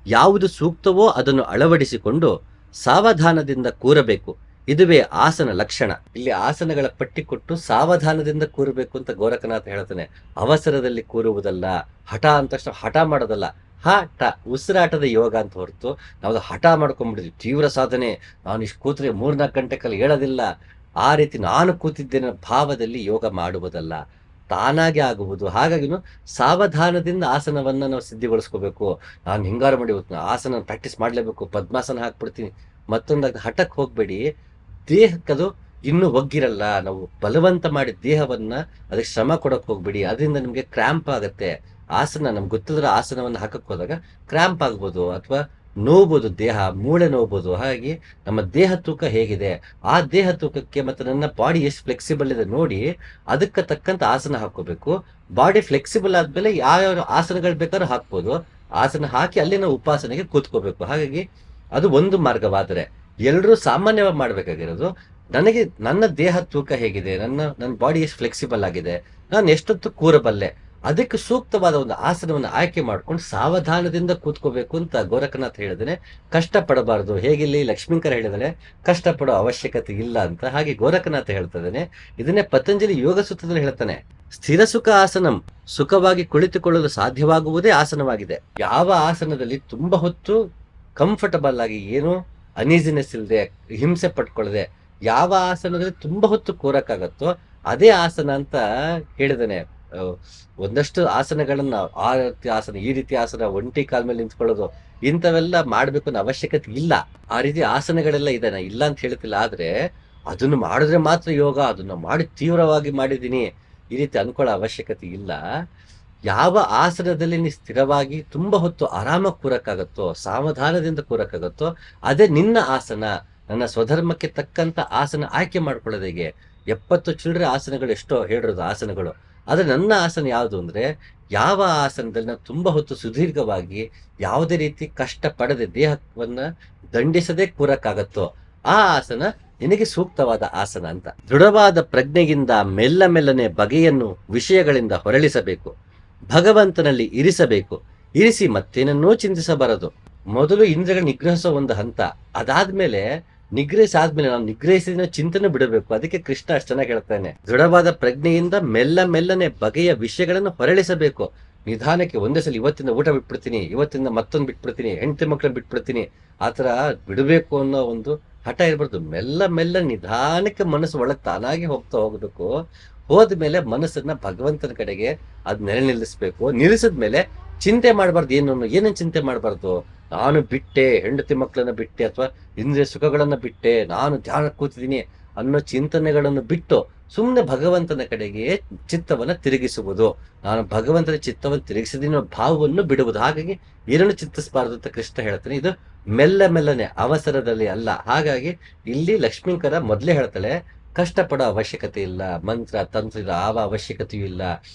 ಯಾವುದು ಸೂಕ್ತವೋ ಅದನ್ನು ಅಳವಡಿಸಿಕೊಂಡು ಸಾವಧಾನದಿಂದ ಕೂರಬೇಕು. ಇದುವೇ ಆಸನ ಲಕ್ಷಣ. ಇಲ್ಲಿ ಆಸನಗಳ ಪಟ್ಟಿ ಕೊಟ್ಟು ಸಾವಧಾನದಿಂದ ಕೂರಬೇಕು ಅಂತ ಗೋರಖನಾಥ ಹೇಳ್ತಾನೆ. ಅವಸರದಲ್ಲಿ ಕೂರುವುದಲ್ಲ, ಹಠ ಅಂತ ತಕ್ಷಣ ಹಠ ಮಾಡೋದಲ್ಲ. ಹಠ ಉಸಿರಾಟದ ಯೋಗ ಅಂತ ಹೊರತು ನಾವು ಹಠ ಮಾಡ್ಕೊಂಡ್ಬಿಡಿದ್ವಿ. ತೀವ್ರ ಸಾಧನೆ, ನಾನು ಇಷ್ಟು ಕೂತ್ರೆ 3-4 ಗಂಟೆ ಕಾಲ ಹೇಳೋದಿಲ್ಲ, ಆ ರೀತಿ ನಾನು ಕೂತಿದ್ದೇನೆ ಭಾವದಲ್ಲಿ ಯೋಗ ಮಾಡುವುದಲ್ಲ, ತಾನಾಗೆ ಆಗುವುದು. ಹಾಗಾಗಿ ಸಾವಧಾನದಿಂದ ಆಸನವನ್ನ ನಾವು ಸಿದ್ಧಿಗೊಳಿಸ್ಕೋಬೇಕು. ನಾನು ಹಿಂಗಾರು ಮಾಡಿ ಆಸನ ಪ್ರಾಕ್ಟೀಸ್ ಮಾಡ್ಲೇಬೇಕು, ಪದ್ಮಾಸನ ಹಾಕ್ಬಿಡ್ತೀನಿ, ಮತ್ತೊಂದು ಹಠಕ್ಕೆ ಹೋಗ್ಬೇಡಿ. ದೇಹಕ್ಕದು ಇನ್ನೂ ಒಗ್ಗಿರಲ್ಲ. ನಾವು ಬಲವಂತ ಮಾಡಿ ದೇಹವನ್ನ ಅದಕ್ಕೆ ಶ್ರಮ ಕೊಡಕ್ ಹೋಗ್ಬೇಡಿ, ಅದರಿಂದ ನಿಮ್ಗೆ ಕ್ರ್ಯಾಂಪ್ ಆಗತ್ತೆ. ಆಸನ ನಮ್ಗೆ ಗೊತ್ತಿದ್ರೆ ಆಸನವನ್ನ ಹಾಕಕ್ ಹೋದಾಗ ಕ್ರ್ಯಾಂಪ್ ಆಗ್ಬೋದು, ಅಥವಾ ನೋವ್ಬೋದು, ದೇಹ ಮೂಳೆ ನೋವ್ಬೋದು. ಹಾಗಾಗಿ ನಮ್ಮ ದೇಹ ತೂಕ ಹೇಗಿದೆ, ಆ ದೇಹ ತೂಕಕ್ಕೆ ಮತ್ತೆ ನನ್ನ ಬಾಡಿ ಎಷ್ಟು ಫ್ಲೆಕ್ಸಿಬಲ್ ಇದೆ ನೋಡಿ ಅದಕ್ಕೆ ತಕ್ಕಂತ ಆಸನ ಹಾಕೋಬೇಕು. ಬಾಡಿ ಫ್ಲೆಕ್ಸಿಬಲ್ ಆದ್ಮೇಲೆ ಯಾವ ಆಸನಗಳು ಬೇಕಾದ್ರೂ ಹಾಕ್ಬೋದು. ಆಸನ ಹಾಕಿ ಅಲ್ಲಿ ನಾವು ಉಪಾಸನೆಗೆ ಕೂತ್ಕೋಬೇಕು. ಹಾಗಾಗಿ ಅದು ಒಂದು ಮಾರ್ಗವಾದರೆ, ಎಲ್ಲರೂ ಸಾಮಾನ್ಯವಾಗಿ ಮಾಡ್ಬೇಕಾಗಿರೋದು, ನನಗೆ ನನ್ನ ದೇಹ ತೂಕ ಹೇಗಿದೆ, ನನ್ನ ಬಾಡಿ ಎಷ್ಟು ಫ್ಲೆಕ್ಸಿಬಲ್ ಆಗಿದೆ, ನಾನು ಎಷ್ಟೊತ್ತು ಕೂರಬಲ್ಲೆ, ಅದಕ್ಕೆ ಸೂಕ್ತವಾದ ಒಂದು ಆಸನವನ್ನು ಆಯ್ಕೆ ಮಾಡ್ಕೊಂಡು ಸಾವಧಾನದಿಂದ ಕೂತ್ಕೋಬೇಕು ಅಂತ ಗೋರಖನಾಥ್ ಹೇಳಿದಾನೆ. ಕಷ್ಟ ಪಡಬಾರದು. ಹೇಗಿಲ್ಲಿ ಲಕ್ಷ್ಮೀಂಕರ ಹೇಳಿದಾನೆ ಕಷ್ಟಪಡೋ ಅವಶ್ಯಕತೆ ಇಲ್ಲ ಅಂತ, ಹಾಗೆ ಗೋರಖನಾಥ ಹೇಳ್ತಾ ಇದ್ದಾನೆ. ಇದನ್ನೇ ಪತಂಜಲಿ ಯೋಗ ಸೂತ್ರದಲ್ಲಿ ಹೇಳ್ತಾನೆ, ಸ್ಥಿರ ಸುಖ ಆಸನಂ, ಸುಖವಾಗಿ ಕುಳಿತುಕೊಳ್ಳಲು ಸಾಧ್ಯವಾಗುವುದೇ ಆಸನವಾಗಿದೆ. ಯಾವ ಆಸನದಲ್ಲಿ ತುಂಬಾ ಹೊತ್ತು ಕಂಫರ್ಟಬಲ್ ಆಗಿ, ಏನು ಅನೀಸಿನೆಸ್ ಇಲ್ಲದೆ, ಹಿಂಸೆ ಪಟ್ಕೊಳ್ಳದೆ ಯಾವ ಆಸನದಲ್ಲಿ ತುಂಬಾ ಹೊತ್ತು ಕೂರಕ್ಕಾಗತ್ತೋ ಅದೇ ಆಸನ ಅಂತ ಹೇಳಿದಾನೆ. ಒಂದಷ್ಟು ಆಸನಗಳನ್ನ, ಆ ರೀತಿ ಆಸನ, ಈ ರೀತಿ ಆಸನ, ಒಂಟಿ ಕಾಲ ಮೇಲೆ ನಿಂತ್ಕೊಳ್ಳೋದು, ಇಂಥವೆಲ್ಲ ಮಾಡ್ಬೇಕು ಅನ್ನೋ ಅವಶ್ಯಕತೆ ಇಲ್ಲ. ಆ ರೀತಿ ಆಸನಗಳೆಲ್ಲ ಇದೆ, ನಾ ಇಲ್ಲ ಅಂತ ಹೇಳ್ತಿಲ್ಲ. ಆದ್ರೆ ಅದನ್ನು ಮಾಡಿದ್ರೆ ಮಾತ್ರ ಯೋಗ, ಅದನ್ನ ಮಾಡಿ ತೀವ್ರವಾಗಿ ಮಾಡಿದೀನಿ ಈ ರೀತಿ ಅನ್ಕೊಳ್ಳೋ ಅವಶ್ಯಕತೆ ಇಲ್ಲ. ಯಾವ ಆಸನದಲ್ಲಿ ನೀ ಸ್ಥಿರವಾಗಿ ತುಂಬಾ ಹೊತ್ತು ಆರಾಮಾಗಿ ಕೂರಕ್ಕಾಗತ್ತೋ, ಸಾವಧಾನದಿಂದ ಕೂರಕ್ಕಾಗತ್ತೋ ಅದೇ ನಿನ್ನ ಆಸನ. ನನ್ನ ಸ್ವಧರ್ಮಕ್ಕೆ ತಕ್ಕಂತ ಆಸನ ಆಯ್ಕೆ ಮಾಡ್ಕೊಳ್ಳೋದು ಹೇಗೆ. 70 ಚಿಲ್ಲರೆ ಆಸನಗಳು ಎಷ್ಟೋ ಹೇಳಿರೋದು ಆಸನಗಳು. ಆದ್ರೆ ನನ್ನ ಆಸನ ಯಾವುದು ಅಂದ್ರೆ, ಯಾವ ಆಸನದಲ್ಲಿ ನಾವು ತುಂಬಾ ಹೊತ್ತು ಸುದೀರ್ಘವಾಗಿ ಯಾವುದೇ ರೀತಿ ಕಷ್ಟ ಪಡದೆ ದೇಹವನ್ನ ದಂಡಿಸದೆ ಕೂರಕ್ಕಾಗತ್ತೋ ಆ ಆಸನ ನಿನಗೆ ಸೂಕ್ತವಾದ ಆಸನ ಅಂತ. ದೃಢವಾದ ಪ್ರಜ್ಞೆಯಿಂದ ಮೆಲ್ಲ ಮೆಲ್ಲನೆ ಬಗೆಯನ್ನು ವಿಷಯಗಳಿಂದ ಹೊರಳಿಸಬೇಕು. ಭಗವಂತನಲ್ಲಿ ಇರಿಸಬೇಕು. ಇರಿಸಿ ಮತ್ತೇನನ್ನೂ ಚಿಂತಿಸಬಾರದು. ಮೊದಲು ಇಂದ್ರಿಯಗಳ ನಿಗ್ರಹಿಸೋ ಒಂದು ಹಂತ, ಅದಾದ್ಮೇಲೆ ನಿಗ್ರಹಿಸಾದ್ಮೇಲೆ ನಾವು ನಿಗ್ರಹಿಸಿದ ಚಿಂತನೆ ಬಿಡಬೇಕು. ಅದಕ್ಕೆ ಕೃಷ್ಣ ಅಷ್ಟು ಚೆನ್ನಾಗಿ ಹೇಳ್ತಾನೆ, ದೃಢವಾದ ಪ್ರಜ್ಞೆಯಿಂದ ಮೆಲ್ಲ ಮೆಲ್ಲನೆ ಬಗೆಯ ವಿಷಯಗಳನ್ನು ಹೊರಳಿಸಬೇಕು. ನಿಧಾನಕ್ಕೆ ಒಂದೇ ಸಲ ಇವತ್ತಿಂದ ಊಟ ಬಿಟ್ಬಿಡ್ತೀನಿ, ಇವತ್ತಿಂದ ಮತ್ತೊಂದು ಬಿಟ್ಬಿಡ್ತೀನಿ, ಹೆಂಡತಿ ಮಕ್ಕಳನ್ನ ಬಿಟ್ಬಿಡ್ತೀನಿ, ಆತರ ಬಿಡಬೇಕು ಅನ್ನೋ ಒಂದು ಹಠ ಇರ್ಬಾರ್ದು. ಮೆಲ್ಲ ಮೆಲ್ಲ ನಿಧಾನಕ್ಕೆ ಮನಸ್ಸು ಒಳಗೆ ತಾನಾಗಿ ಹೋಗ್ತಾ ಹೋಗ್ಬೇಕು. ಹೋದ್ಮೇಲೆ ಮನಸ್ಸನ್ನ ಭಗವಂತನ ಕಡೆಗೆ ಅದ್ ನೆಲೆ ನಿಲ್ಲಿಸ್ಬೇಕು. ನಿಲ್ಲಿಸಿದ್ಮೇಲೆ ಚಿಂತೆ ಮಾಡಬಾರ್ದು. ಏನೇನು ಚಿಂತೆ ಮಾಡಬಾರ್ದು. ನಾನು ಬಿಟ್ಟೆ, ಹೆಂಡತಿ ಮಕ್ಕಳನ್ನ ಬಿಟ್ಟೆ, ಅಥವಾ ಇಂದ್ರಿಯ ಸುಖಗಳನ್ನ ಬಿಟ್ಟೆ, ನಾನು ಧ್ಯಾನ ಕೂತಿದ್ದೀನಿ, ಅನ್ನೋ ಚಿಂತನೆಗಳನ್ನು ಬಿಟ್ಟು ಸುಮ್ಮನೆ ಭಗವಂತನ ಕಡೆಗೆ ಚಿತ್ತವನ್ನ ತಿರುಗಿಸುವುದು. ನಾನು ಭಗವಂತನ ಚಿತ್ತವನ್ನು ತಿರುಗಿಸಿದೀನಿ ಅನ್ನೋ ಭಾವವನ್ನು ಬಿಡುವುದು. ಹಾಗಾಗಿ ಏನನ್ನು ಚಿಂತಿಸಬಾರದು ಅಂತ ಕೃಷ್ಣ ಹೇಳ್ತಾನೆ. ಇದು ಮೆಲ್ಲನೆ ಅವಸರದಲ್ಲಿ ಅಲ್ಲ. ಹಾಗಾಗಿ ಇಲ್ಲಿ ಲಕ್ಷ್ಮೀಕರ ಮೊದಲೇ ಹೇಳ್ತಾಳೆ, ಕಷ್ಟಪಡೋ ಅವಶ್ಯಕತೆ ಇಲ್ಲ, ಮಂತ್ರ ತಂತ್ರ ಯಾವ ಅವಶ್ಯಕತೆಯೂ ಇಲ್ಲ,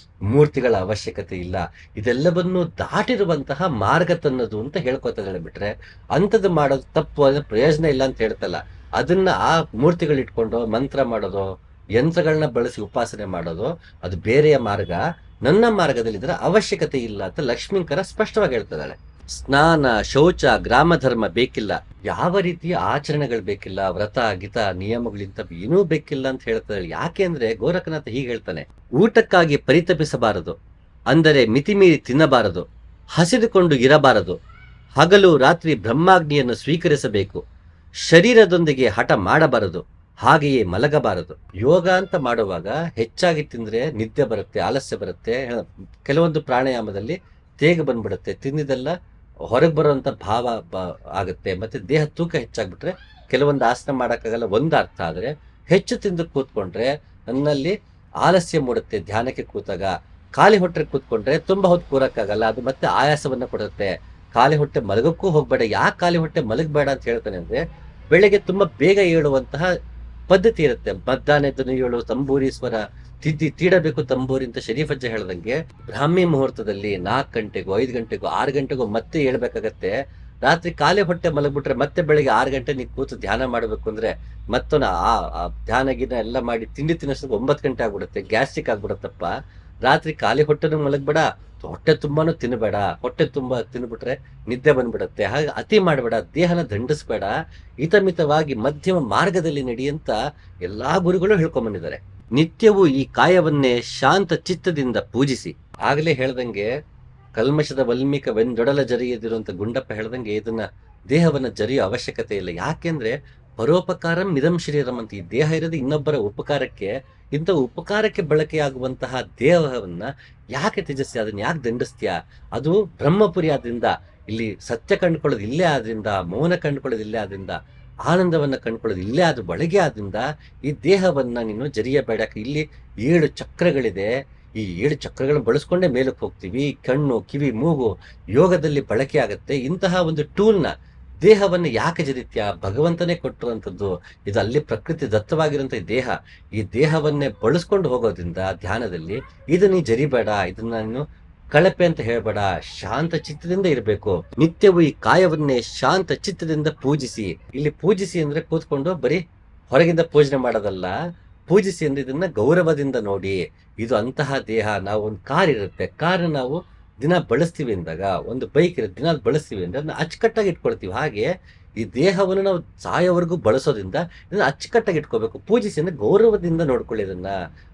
ಮೂರ್ತಿಗಳ ಅವಶ್ಯಕತೆ ಇಲ್ಲ, ಇದೆಲ್ಲವನ್ನು ದಾಟಿರುವಂತಹ ಮಾರ್ಗ ತನ್ನದು ಅಂತ ಹೇಳ್ಕೊತಿದ್ದಾಳೆ. ಬಿಟ್ರೆ ಅಂಥದ್ದು ಮಾಡೋದು ತಪ್ಪು, ಅದ್ರ ಪ್ರಯೋಜನ ಇಲ್ಲ ಅಂತ ಹೇಳ್ತಲ್ಲ. ಅದನ್ನ ಆ ಮೂರ್ತಿಗಳಿಟ್ಕೊಂಡು ಮಂತ್ರ ಮಾಡೋದು, ಯಂತ್ರಗಳನ್ನ ಬಳಸಿ ಉಪಾಸನೆ ಮಾಡೋದು ಅದು ಬೇರೆಯ ಮಾರ್ಗ. ನನ್ನ ಮಾರ್ಗದಲ್ಲಿ ಇದರ ಅವಶ್ಯಕತೆ ಇಲ್ಲ ಅಂತ ಲಕ್ಷ್ಮೀಕರ ಸ್ಪಷ್ಟವಾಗಿ ಹೇಳ್ತಿದ್ದಾಳೆ. ಸ್ನಾನ, ಶೌಚ, ಗ್ರಾಮ ಧರ್ಮ ಬೇಕಿಲ್ಲ, ಯಾವ ರೀತಿಯ ಆಚರಣೆಗಳು ಬೇಕಿಲ್ಲ, ವ್ರತ ಗೀತ ನಿಯಮಗಳಿಂತ ಏನೂ ಬೇಕಿಲ್ಲ ಅಂತ ಹೇಳ್ತಾರೆ. ಯಾಕೆ ಅಂದ್ರೆ ಗೋರಖನಾಥ ಹೀಗೆ ಹೇಳ್ತಾನೆ, ಊಟಕ್ಕಾಗಿ ಪರಿತಪಿಸಬಾರದು, ಅಂದರೆ ಮಿತಿಮೀರಿ ತಿನ್ನಬಾರದು, ಹಸಿದುಕೊಂಡು ಇರಬಾರದು, ಹಗಲು ರಾತ್ರಿ ಬ್ರಹ್ಮಾಗ್ನಿಯನ್ನು ಸ್ವೀಕರಿಸಬೇಕು, ಶರೀರದೊಂದಿಗೆ ಹಠ ಮಾಡಬಾರದು, ಹಾಗೆಯೇ ಮಲಗಬಾರದು. ಯೋಗ ಅಂತ ಮಾಡುವಾಗ ಹೆಚ್ಚಾಗಿ ತಿಂದ್ರೆ ನಿದ್ದೆ ಬರುತ್ತೆ, ಆಲಸ್ಯ ಬರುತ್ತೆ. ಕೆಲವೊಂದು ಪ್ರಾಣಾಯಾಮದಲ್ಲಿ ತೇಗ ಬಂದ್ಬಿಡುತ್ತೆ, ತಿಂದಿದ್ದೆಲ್ಲ ಹೊರಗೆ ಬರುವಂತ ಭಾವ ಆಗುತ್ತೆ. ಮತ್ತೆ ದೇಹ ತೂಕ ಹೆಚ್ಚಾಗ್ಬಿಟ್ರೆ ಕೆಲವೊಂದು ಆಸನ ಮಾಡೋಕ್ಕಾಗಲ್ಲ, ಒಂದು ಅರ್ಥ. ಆದ್ರೆ ಹೆಚ್ಚು ತಿಂದು ಕೂತ್ಕೊಂಡ್ರೆ ನನ್ನಲ್ಲಿ ಆಲಸ್ಯ ಮೂಡುತ್ತೆ. ಧ್ಯಾನಕ್ಕೆ ಕೂತಾಗ ಖಾಲಿ ಹೊಟ್ಟೆ ಕೂತ್ಕೊಂಡ್ರೆ ತುಂಬಾ ಹೊತ್ತು ಕೂರಕ್ಕಾಗಲ್ಲ, ಅದು ಮತ್ತೆ ಆಯಾಸವನ್ನ ಕೊಡುತ್ತೆ. ಖಾಲಿ ಹೊಟ್ಟೆ ಮಲಗಕ್ಕೂ ಹೋಗ್ಬೇಡ. ಯಾಕೆ ಖಾಲಿ ಹೊಟ್ಟೆ ಮಲಗಬೇಡ ಅಂತ ಹೇಳ್ತಾನೆ ಅಂದ್ರೆ, ಬೆಳಗ್ಗೆ ತುಂಬಾ ಬೇಗ ಏಳುವಂತಹ ಪದ್ಧತಿ ಇರುತ್ತೆ. ಮಧ್ಯಾಹ್ನ ಏಳು, ತಂಬೂರಿ ಸ್ವರ ತೀಡಬೇಕು ತಂಬೂರಿ ಅಂತ ಶರೀಫಜ್ಜ ಹೇಳ್ದಂಗೆ ಬ್ರಾಹ್ಮಿ ಮುಹೂರ್ತದಲ್ಲಿ 4 ಗಂಟೆಗೋ 5 ಗಂಟೆಗೋ 6 ಗಂಟೆಗೋ ಮತ್ತೆ ಹೇಳ್ಬೇಕಾಗತ್ತೆ. ರಾತ್ರಿ ಖಾಲಿ ಹೊಟ್ಟೆ ಮಲಗ್ಬಿಟ್ರೆ ಮತ್ತೆ ಬೆಳಿಗ್ಗೆ 6 ಗಂಟೆ ನೀವು ಕೂತು ಧ್ಯಾನ ಮಾಡ್ಬೇಕು ಅಂದ್ರೆ ಮತ್ತೊಂದು ಆ ಧ್ಯಾನ ಗಿನ ಎಲ್ಲ ಮಾಡಿ ತಿಂಡಿ ತಿನ್ನೋಷ್ಟಕ್ಕೆ 9 ಗಂಟೆ ಆಗ್ಬಿಡುತ್ತೆ, ಗ್ಯಾಸ್ಟ್ರಿಕ್ ಆಗ್ಬಿಡುತ್ತಪ್ಪ. ರಾತ್ರಿ ಖಾಲಿ ಹೊಟ್ಟೆನೂ ಮಲಗ್ಬೇಡ, ಹೊಟ್ಟೆ ತುಂಬಾನು ತಿನ್ಬೇಡ. ಹೊಟ್ಟೆ ತುಂಬಾ ತಿನ್ಬಿಟ್ರೆ ನಿದ್ದೆ ಬಂದ್ಬಿಡತ್ತೆ. ಹಾಗೆ ಅತಿ ಮಾಡಬೇಡ, ದೇಹನ ದಂಡಿಸ್ಬೇಡ, ಹಿತಮಿತವಾಗಿ ಮಧ್ಯಮ ಮಾರ್ಗದಲ್ಲಿ ನಡೆಯಂತ ಎಲ್ಲಾ ಗುರುಗಳು ಹೇಳ್ಕೊಂಡ್ಬಂದಿದ್ದಾರೆ. ನಿತ್ಯವೂ ಈ ಕಾಯವನ್ನೇ ಶಾಂತ ಚಿತ್ತದಿಂದ ಪೂಜಿಸಿ. ಆಗ್ಲೇ ಹೇಳ್ದಂಗೆ ಕಲ್ಮಶದ ವಲ್ಮೀಕ ವೆಂದೊಡಲ ಜರಿಯದಿರುವಂತ ಗುಂಡಪ್ಪ ಹೇಳ್ದಂಗೆ ಇದನ್ನ ದೇಹವನ್ನ ಜರಿಯೋ ಅವಶ್ಯಕತೆ ಇಲ್ಲ. ಯಾಕೆಂದ್ರೆ ಪರೋಪಕಾರಂ ಮಿದಂ ಶರೀರಂ ಅಂತ, ಈ ದೇಹ ಇರೋದು ಇನ್ನೊಬ್ಬರ ಉಪಕಾರಕ್ಕೆ. ಇಂಥ ಉಪಕಾರಕ್ಕೆ ಬಳಕೆಯಾಗುವಂತಹ ದೇಹವನ್ನ ಯಾಕೆ ತ್ಯಜಿಸ್ತೀಯ, ಅದನ್ನ ಯಾಕೆ ದಂಡಿಸ್ತೀಯ? ಅದು ಬ್ರಹ್ಮಪುರಿ ಆದ್ರಿಂದ, ಇಲ್ಲಿ ಸತ್ಯ ಕಂಡುಕೊಳ್ಳೋದು ಇಲ್ಲೇ ಆದ್ರಿಂದ, ಮೌನ ಕಂಡುಕೊಳ್ಳೋದು ಇಲ್ಲೇ ಆದ್ರಿಂದ, ಆನಂದವನ್ನ ಕಂಡುಕೊಳ್ಳೋದು ಇಲ್ಲೇ ಆದ ಒಳಗೆ ಆದ್ರಿಂದ ಈ ದೇಹವನ್ನ ನೀನು ಜರಿಯಬೇಡ. ಇಲ್ಲಿ 7 ಚಕ್ರಗಳಿದೆ, ಈ 7 ಚಕ್ರಗಳನ್ನ ಬಳಸ್ಕೊಂಡೇ ಮೇಲಕ್ಕೆ ಹೋಗ್ತೀವಿ. ಕಣ್ಣು, ಕಿವಿ, ಮೂಗು ಯೋಗದಲ್ಲಿ ಬಳಕೆ ಆಗತ್ತೆ. ಇಂತಹ ಒಂದು ಟೂಲ್ನ ದೇಹವನ್ನು ಯಾಕೆ ಜರಿತ್ಯ? ಭಗವಂತನೇ ಕೊಟ್ಟಿರುವಂಥದ್ದು ಇದು. ಅಲ್ಲಿ ಪ್ರಕೃತಿ ದತ್ತವಾಗಿರುವಂತ ದೇಹ, ಈ ದೇಹವನ್ನೇ ಬಳಸ್ಕೊಂಡು ಹೋಗೋದ್ರಿಂದ ಧ್ಯಾನದಲ್ಲಿ ಇದು ನೀ ಜರಿಬೇಡ, ಇದನ್ನ ನೀನು ಕಳಪೆ ಅಂತ ಹೇಳ್ಬೇಡ, ಶಾಂತ ಚಿತ್ತದಿಂದ ಇರಬೇಕು. ನಿತ್ಯವೂ ಈ ಕಾಯವನ್ನೇ ಶಾಂತ ಚಿತ್ತದಿಂದ ಪೂಜಿಸಿ. ಇಲ್ಲಿ ಪೂಜಿಸಿ ಅಂದ್ರೆ ಕೂತ್ಕೊಂಡು ಬರೀ ಹೊರಗಿಂದ ಪೂಜನೆ ಮಾಡೋದಲ್ಲ. ಪೂಜಿಸಿ ಅಂದ್ರೆ ಇದನ್ನ ಗೌರವದಿಂದ ನೋಡಿ. ಇದು ಅಂತಹ ದೇಹ. ನಾವು ಒಂದು ಕಾರ್ ಇರುತ್ತೆ, ಕಾರ್ ನಾವು ದಿನ ಬಳಸ್ತೀವಿ ಅಂದಾಗ, ಒಂದು ಬೈಕ್ ಇರುತ್ತೆ ದಿನ ಬಳಸ್ತೀವಿ ಅಂದ್ರೆ ಅದನ್ನ ಅಚ್ಚುಕಟ್ಟಾಗಿ ಇಟ್ಕೊಳ್ತೀವಿ. ಹಾಗೆ ಈ ದೇಹವನ್ನು ನಾವು ಸಾಯೋವರೆಗೂ ಬಳಸೋದ್ರಿಂದ ಇದನ್ನ ಅಚ್ಚುಕಟ್ಟಾಗಿ ಇಟ್ಕೋಬೇಕು. ಪೂಜಿಸಿ ಅಂದ್ರೆ ಗೌರವದಿಂದ ನೋಡ್ಕೊಳ್ಳಿ ಇದನ್ನ.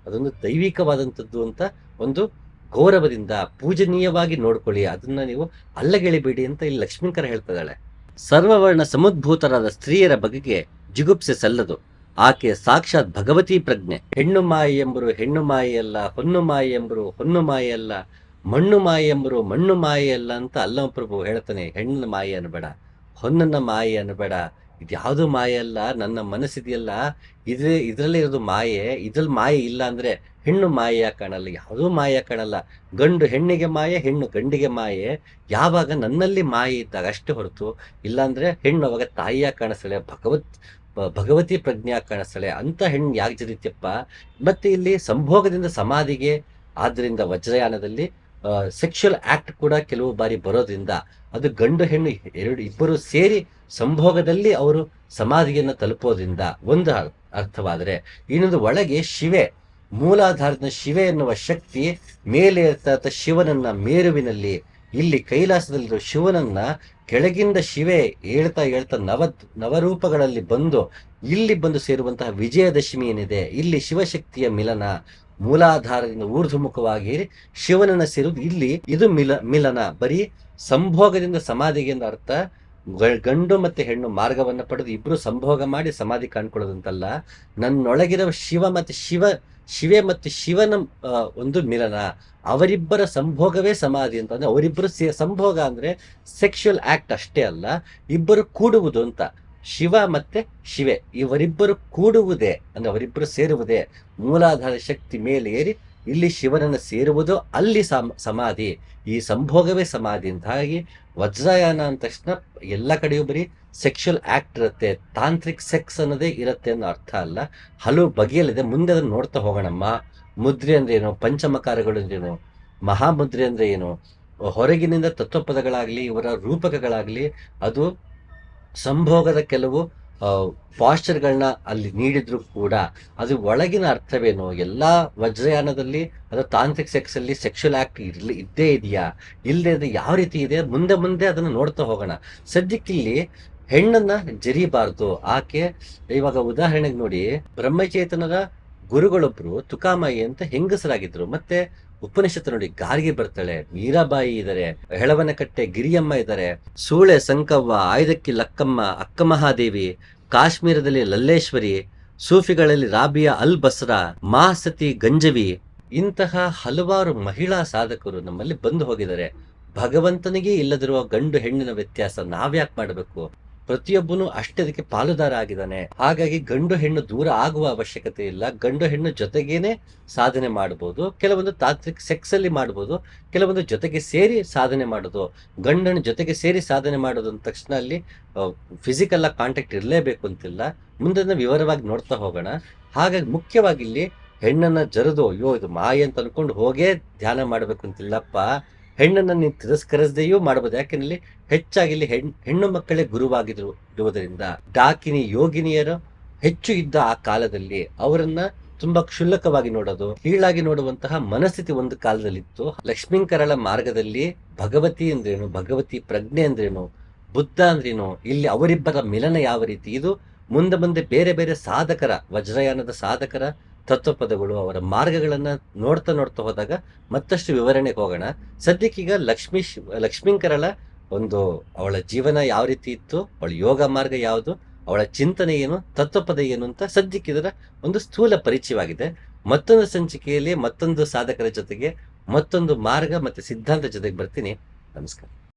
ಅದೊಂದು ದೈವಿಕವಾದಂಥದ್ದು ಅಂತ ಒಂದು ಗೌರವದಿಂದ ಪೂಜನೀಯವಾಗಿ ನೋಡ್ಕೊಳ್ಳಿ, ಅದನ್ನ ನೀವು ಅಲ್ಲಗೆಳಿಬೇಡಿ ಅಂತ ಇಲ್ಲಿ ಲಕ್ಷ್ಮೀಕರ ಹೇಳ್ತಿದ್ದಾಳೆ. ಸರ್ವವರ್ಣ ಸಮುದ್ಭೂತರಾದ ಸ್ತ್ರೀಯರ ಬಗೆಗೆ ಜಿಗುಪ್ಸೆ ಸಲ್ಲದು, ಆಕೆ ಸಾಕ್ಷಾತ್ ಭಗವತಿ ಪ್ರಜ್ಞೆ. ಹೆಣ್ಣು ಮಾಯಿ ಎಂಬರು ಹೆಣ್ಣು ಮಾಯಿಯಲ್ಲ, ಹೊನ್ನು ಮಾಯಿ ಎಂಬರು ಹೊನ್ನು ಮಾಯಿಯಲ್ಲ, ಮಣ್ಣು ಮಾಯಿ ಎಂಬರು ಮಣ್ಣು ಮಾಯಿಯಲ್ಲ ಅಂತ ಅಲ್ಲಮಪ್ರಭು ಹೇಳ್ತಾನೆ. ಹೆಣ್ಣಿನ ಮಾಯಿ ಅನ್ಬೇಡ, ಹೊನ್ನನ್ನ ಮಾಯಿ ಅನ್ಬೇಡ, ಇದ್ಯಾವುದು ಮಾಯೆ ಅಲ್ಲ. ನನ್ನ ಮನಸ್ಸಿದೆಯಲ್ಲ, ಇದ್ರಲ್ಲೇ ಇರೋದು ಮಾಯೆ. ಇದ್ರಲ್ಲಿ ಮಾಯೆ ಇಲ್ಲ ಅಂದ್ರೆ ಹೆಣ್ಣು ಮಾಯೆಯ ಕಾಣಲ್ಲ, ಯಾವುದೂ ಮಾಯೆ ಕಾಣಲ್ಲ. ಗಂಡು ಹೆಣ್ಣಿಗೆ ಮಾಯೆ, ಹೆಣ್ಣು ಗಂಡಿಗೆ ಮಾಯೆ. ಯಾವಾಗ ನನ್ನಲ್ಲಿ ಮಾಯೆ ಇದ್ದಾಗ ಅಷ್ಟೇ ಹೊರತು, ಇಲ್ಲಾಂದ್ರೆ ಹೆಣ್ಣು ಅವಾಗ ತಾಯಿಯಾಗಿ ಕಾಣಿಸ್ತಾಳೆ, ಭಗವತಿ ಪ್ರಜ್ಞೆ ಕಾಣಿಸ್ತಾಳೆ. ಅಂತ ಹೆಣ್ಣು ಯಾಕೆ ಜರಿತ್ಯಪ್ಪ? ಮತ್ತೆ ಇಲ್ಲಿ ಸಂಭೋಗದಿಂದ ಸಮಾಧಿಗೆ, ಆದ್ರಿಂದ ವಜ್ರಯಾನದಲ್ಲಿ ಸೆಕ್ಷುವಲ್ ಆಕ್ಟ್ ಕೂಡ ಕೆಲವು ಬಾರಿ ಬರೋದ್ರಿಂದ ಅದು ಗಂಡು ಹೆಣ್ಣು ಇಬ್ಬರು ಸೇರಿ ಸಂಭೋಗದಲ್ಲಿ ಅವರು ಸಮಾಧಿಯನ್ನು ತಲುಪೋದ್ರಿಂದ ಒಂದು ಅರ್ಥವಾದರೆ, ಇನ್ನೊಂದು ಒಳಗೆ ಶಿವೆ, ಮೂಲಾಧಾರದ ಶಿವೆ ಎನ್ನುವ ಶಕ್ತಿ ಮೇಲೆ ಇರ್ತ ಶಿವನನ್ನ ಮೇರುವಿನಲ್ಲಿ, ಇಲ್ಲಿ ಕೈಲಾಸದಲ್ಲಿರೋ ಶಿವನನ್ನ ಕೆಳಗಿಂದ ಶಿವೆ ಹೇಳ್ತಾ ನವರೂಪಗಳಲ್ಲಿ ಬಂದು ಇಲ್ಲಿ ಬಂದು ಸೇರುವಂತಹ ವಿಜಯದಶಮಿ ಏನಿದೆ, ಇಲ್ಲಿ ಶಿವಶಕ್ತಿಯ ಮಿಲನ. ಮೂಲಾಧಾರದಿಂದ ಊರ್ಧ್ವಮುಖವಾಗಿ ಶಿವನನ್ನ ಸೇರುವುದು ಇಲ್ಲಿ, ಇದು ಮಿಲನ. ಬರೀ ಸಂಭೋಗದಿಂದ ಸಮಾಧಿಗೆ ಎಂದು ಅರ್ಥ. ಗಂಡು ಮತ್ತೆ ಹೆಣ್ಣು ಮಾರ್ಗವನ್ನ ಪಡೆದು ಇಬ್ರು ಸಂಭೋಗ ಮಾಡಿ ಸಮಾಧಿ ಕಾಣ್ಕೊಳ್ಳೋದಂತಲ್ಲ. ನನ್ನೊಳಗಿರೋ ಶಿವ ಮತ್ತೆ ಶಿವೆ ಮತ್ತು ಶಿವನ ಒಂದು ಮಿಲನ, ಅವರಿಬ್ಬರ ಸಂಭೋಗವೇ ಸಮಾಧಿ ಅಂತ. ಅಂದ್ರೆ ಅವರಿಬ್ಬರು ಸಂಭೋಗ ಅಂದ್ರೆ ಸೆಕ್ಷುವಲ್ ಆಕ್ಟ್ ಅಷ್ಟೇ ಅಲ್ಲ, ಇಬ್ಬರು ಕೂಡುವುದು ಅಂತ. ಶಿವ ಮತ್ತೆ ಶಿವೆ ಇವರಿಬ್ಬರು ಕೂಡುವುದೇ ಅಂದ್ರೆ ಅವರಿಬ್ಬರು ಸೇರುವುದೇ ಮೂಲಾಧಾರ ಶಕ್ತಿ ಮೇಲೆ ಏರಿ ಇಲ್ಲಿ ಶಿವನನ್ನು ಸೇರುವುದು ಅಲ್ಲಿ ಸಮಾಧಿ, ಈ ಸಂಭೋಗವೇ ಸಮಾಧಿ ಅಂತ. ಹಾಗೆ ವಜ್ರಯಾನ ಅಂದ ತಕ್ಷಣ ಎಲ್ಲ ಕಡೆಯೂ ಬರೀ ಸೆಕ್ಷುವಲ್ ಆಕ್ಟ್ ಇರುತ್ತೆ, ತಾಂತ್ರಿಕ್ ಸೆಕ್ಸ್ ಅನ್ನೋದೇ ಇರುತ್ತೆ ಅನ್ನೋ ಅರ್ಥ ಅಲ್ಲ. ಹಲವು ಬಗೆಯಲ್ಲಿದೆ, ಮುಂದೆ ಅದನ್ನು ನೋಡ್ತಾ ಹೋಗೋಣಮ್ಮ. ಮುದ್ರೆ ಅಂದ್ರೆ ಏನು, ಪಂಚಮಕಾರಗಳು ಅಂದ್ರೇನು, ಮಹಾಮುದ್ರೆ ಅಂದ್ರೆ ಏನು, ಹೊರಗಿನಿಂದ ತತ್ವಪದಗಳಾಗ್ಲಿ ಇವರ ರೂಪಕಗಳಾಗ್ಲಿ ಅದು ಸಂಭೋಗದ ಕೆಲವು ಪಾಶ್ಚರ್ಗಳನ್ನ ಅಲ್ಲಿ ನೀಡಿದ್ರು ಕೂಡ ಅದು ಒಳಗಿನ ಅರ್ಥವೇನು, ಎಲ್ಲಾ ವಜ್ರಯಾನದಲ್ಲಿ ಅದು ತಾಂತ್ರಿಕ್ ಸೆಕ್ಸ್ ಅಲ್ಲಿ ಸೆಕ್ಷುವಲ್ ಆಕ್ಟ್ ಇದ್ದೇ ಇದೆಯಾ, ಇಲ್ಲದೆ ಯಾವ ರೀತಿ ಇದೆ, ಮುಂದೆ ಮುಂದೆ ಅದನ್ನು ನೋಡ್ತಾ ಹೋಗೋಣ. ಸದ್ಯಕ್ಕಿಲ್ಲಿ ಹೆಣ್ಣನ್ನ ಜರಿಬಾರ್ದು. ಆಕೆ ಇವಾಗ ಉದಾಹರಣೆಗೆ ನೋಡಿ, ಬ್ರಹ್ಮಚೇತನರ ಗುರುಗಳೊಬ್ರು ತುಕಾಮಾಯಿ ಅಂತ ಹೆಂಗಸರಾಗಿದ್ರು. ಮತ್ತೆ ಉಪನಿಷತ್ತು ನೋಡಿ, ಗಾರಿಗೆ ಬರ್ತಾಳೆ, ಮೀರಾಬಾಯಿ ಇದ್ದಾರೆ, ಹೆಳವನಕಟ್ಟೆ ಗಿರಿಯಮ್ಮ ಇದ್ದಾರೆ, ಸೂಳೆ ಸಂಕವ್ವ, ಆಯ್ದಕ್ಕಿ ಲಕ್ಕಮ್ಮ, ಅಕ್ಕ ಮಹಾದೇವಿ, ಕಾಶ್ಮೀರದಲ್ಲಿ ಲಲ್ಲೇಶ್ವರಿ, ಸೂಫಿಗಳಲ್ಲಿ ರಾಬಿಯಾ ಅಲ್ ಬಸ್ರಾ, ಮಾಸತಿ ಗಂಜವಿ, ಇಂತಹ ಹಲವಾರು ಮಹಿಳಾ ಸಾಧಕರು ನಮ್ಮಲ್ಲಿ ಬಂದು ಹೋಗಿದ್ದಾರೆ. ಭಗವಂತನಿಗೆ ಇಲ್ಲದಿರುವ ಗಂಡು ಹೆಣ್ಣಿನ ವ್ಯತ್ಯಾಸ ನಾವ್ಯಾಕೆ ಮಾಡಬೇಕು? ಪ್ರತಿಯೊಬ್ಬನು ಅಷ್ಟೇ ಅದಕ್ಕೆ ಪಾಲುದಾರ ಆಗಿದ್ದಾನೆ. ಹಾಗಾಗಿ ಗಂಡು ಹೆಣ್ಣು ದೂರ ಆಗುವ ಅವಶ್ಯಕತೆ ಇಲ್ಲ. ಗಂಡು ಹೆಣ್ಣು ಜೊತೆಗೇನೆ ಸಾಧನೆ ಮಾಡಬಹುದು, ಕೆಲವೊಂದು ತಾಂತ್ರಿಕ ಸೆಕ್ಸ್ ಅಲ್ಲಿ ಮಾಡಬಹುದು, ಕೆಲವೊಂದು ಜೊತೆಗೆ ಸೇರಿ ಸಾಧನೆ ಮಾಡೋದು. ಗಂಡು ಹೆಣ್ಣು ಜೊತೆಗೆ ಸೇರಿ ಸಾಧನೆ ಮಾಡೋದು ಅಂದ ತಕ್ಷಣ ಅಲ್ಲಿ ಫಿಸಿಕಲ್ ಆಗಿ ಕಾಂಟ್ಯಾಕ್ಟ್ ಇರಲೇಬೇಕು ಅಂತಿಲ್ಲ. ಮುಂದೆ ವಿವರವಾಗಿ ನೋಡ್ತಾ ಹೋಗೋಣ. ಹಾಗಾಗಿ ಮುಖ್ಯವಾಗಿ ಇಲ್ಲಿ ಹೆಣ್ಣನ್ನ ಜರದು ಅಯ್ಯೋ ಇದು ಮಾಯೆ ಅಂತ ಅನ್ಕೊಂಡು ಹೋಗೇ ಧ್ಯಾನ ಮಾಡ್ಬೇಕು ಅಂತಿಲ್ಲಪ್ಪ. ಹೆಣ್ಣನ್ನು ನೀವು ತಿರಸ್ಕರಿಸದೆಯೂ ಮಾಡಬಹುದು. ಯಾಕೆಂದ್ರೆ ಹೆಚ್ಚಾಗಿ ಇಲ್ಲಿ ಹೆಣ್ಣು ಮಕ್ಕಳೇ ಗುರುವಾಗಿದ್ರು ಇರುವುದರಿಂದ ಡಾಕಿನಿ ಯೋಗಿನಿಯರು ಹೆಚ್ಚು ಇದ್ದ ಆ ಕಾಲದಲ್ಲಿ ಅವರನ್ನ ತುಂಬಾ ಕ್ಷುಲ್ಲಕವಾಗಿ ನೋಡೋದು, ಕೀಳಾಗಿ ನೋಡುವಂತಹ ಮನಸ್ಥಿತಿ ಒಂದು ಕಾಲದಲ್ಲಿತ್ತು. ಲಕ್ಷ್ಮೀಂಕರಳ ಮಾರ್ಗದಲ್ಲಿ ಭಗವತಿ ಅಂದ್ರೇನು, ಭಗವತಿ ಪ್ರಜ್ಞೆ ಅಂದ್ರೇನು, ಬುದ್ಧ ಅಂದ್ರೇನು, ಇಲ್ಲಿ ಅವರಿಬ್ಬರ ಮಿಲನ ಯಾವ ರೀತಿ, ಇದು ಮುಂದೆ ಬೇರೆ ಬೇರೆ ಸಾಧಕರ, ವಜ್ರಯಾನದ ಸಾಧಕರ ತತ್ವಪದಗಳು, ಅವರ ಮಾರ್ಗಗಳನ್ನ ನೋಡ್ತಾ ಹೋದಾಗ ಮತ್ತಷ್ಟು ವಿವರಣೆಗೆ ಹೋಗೋಣ. ಸದ್ಯಕ್ಕೀಗ ಲಕ್ಷ್ಮೀಂಕರಳ ಒಂದು ಅವಳ ಜೀವನ ಯಾವ ರೀತಿ ಇತ್ತು, ಅವಳ ಯೋಗ ಮಾರ್ಗ ಯಾವುದು, ಅವಳ ಚಿಂತನೆ ಏನು, ತತ್ವಪದ ಏನು ಅಂತ ಸದ್ಯಕ್ಕಿದರ ಒಂದು ಸ್ಥೂಲ ಪರಿಚಯವಾಗಿದೆ. ಮತ್ತೊಂದು ಸಂಚಿಕೆಯಲ್ಲಿ ಮತ್ತೊಂದು ಸಾಧಕರ ಜೊತೆಗೆ ಮತ್ತೊಂದು ಮಾರ್ಗ ಮತ್ತೆ ಸಿದ್ಧಾಂತ ಜೊತೆಗೆ ಬರ್ತೀನಿ. ನಮಸ್ಕಾರ.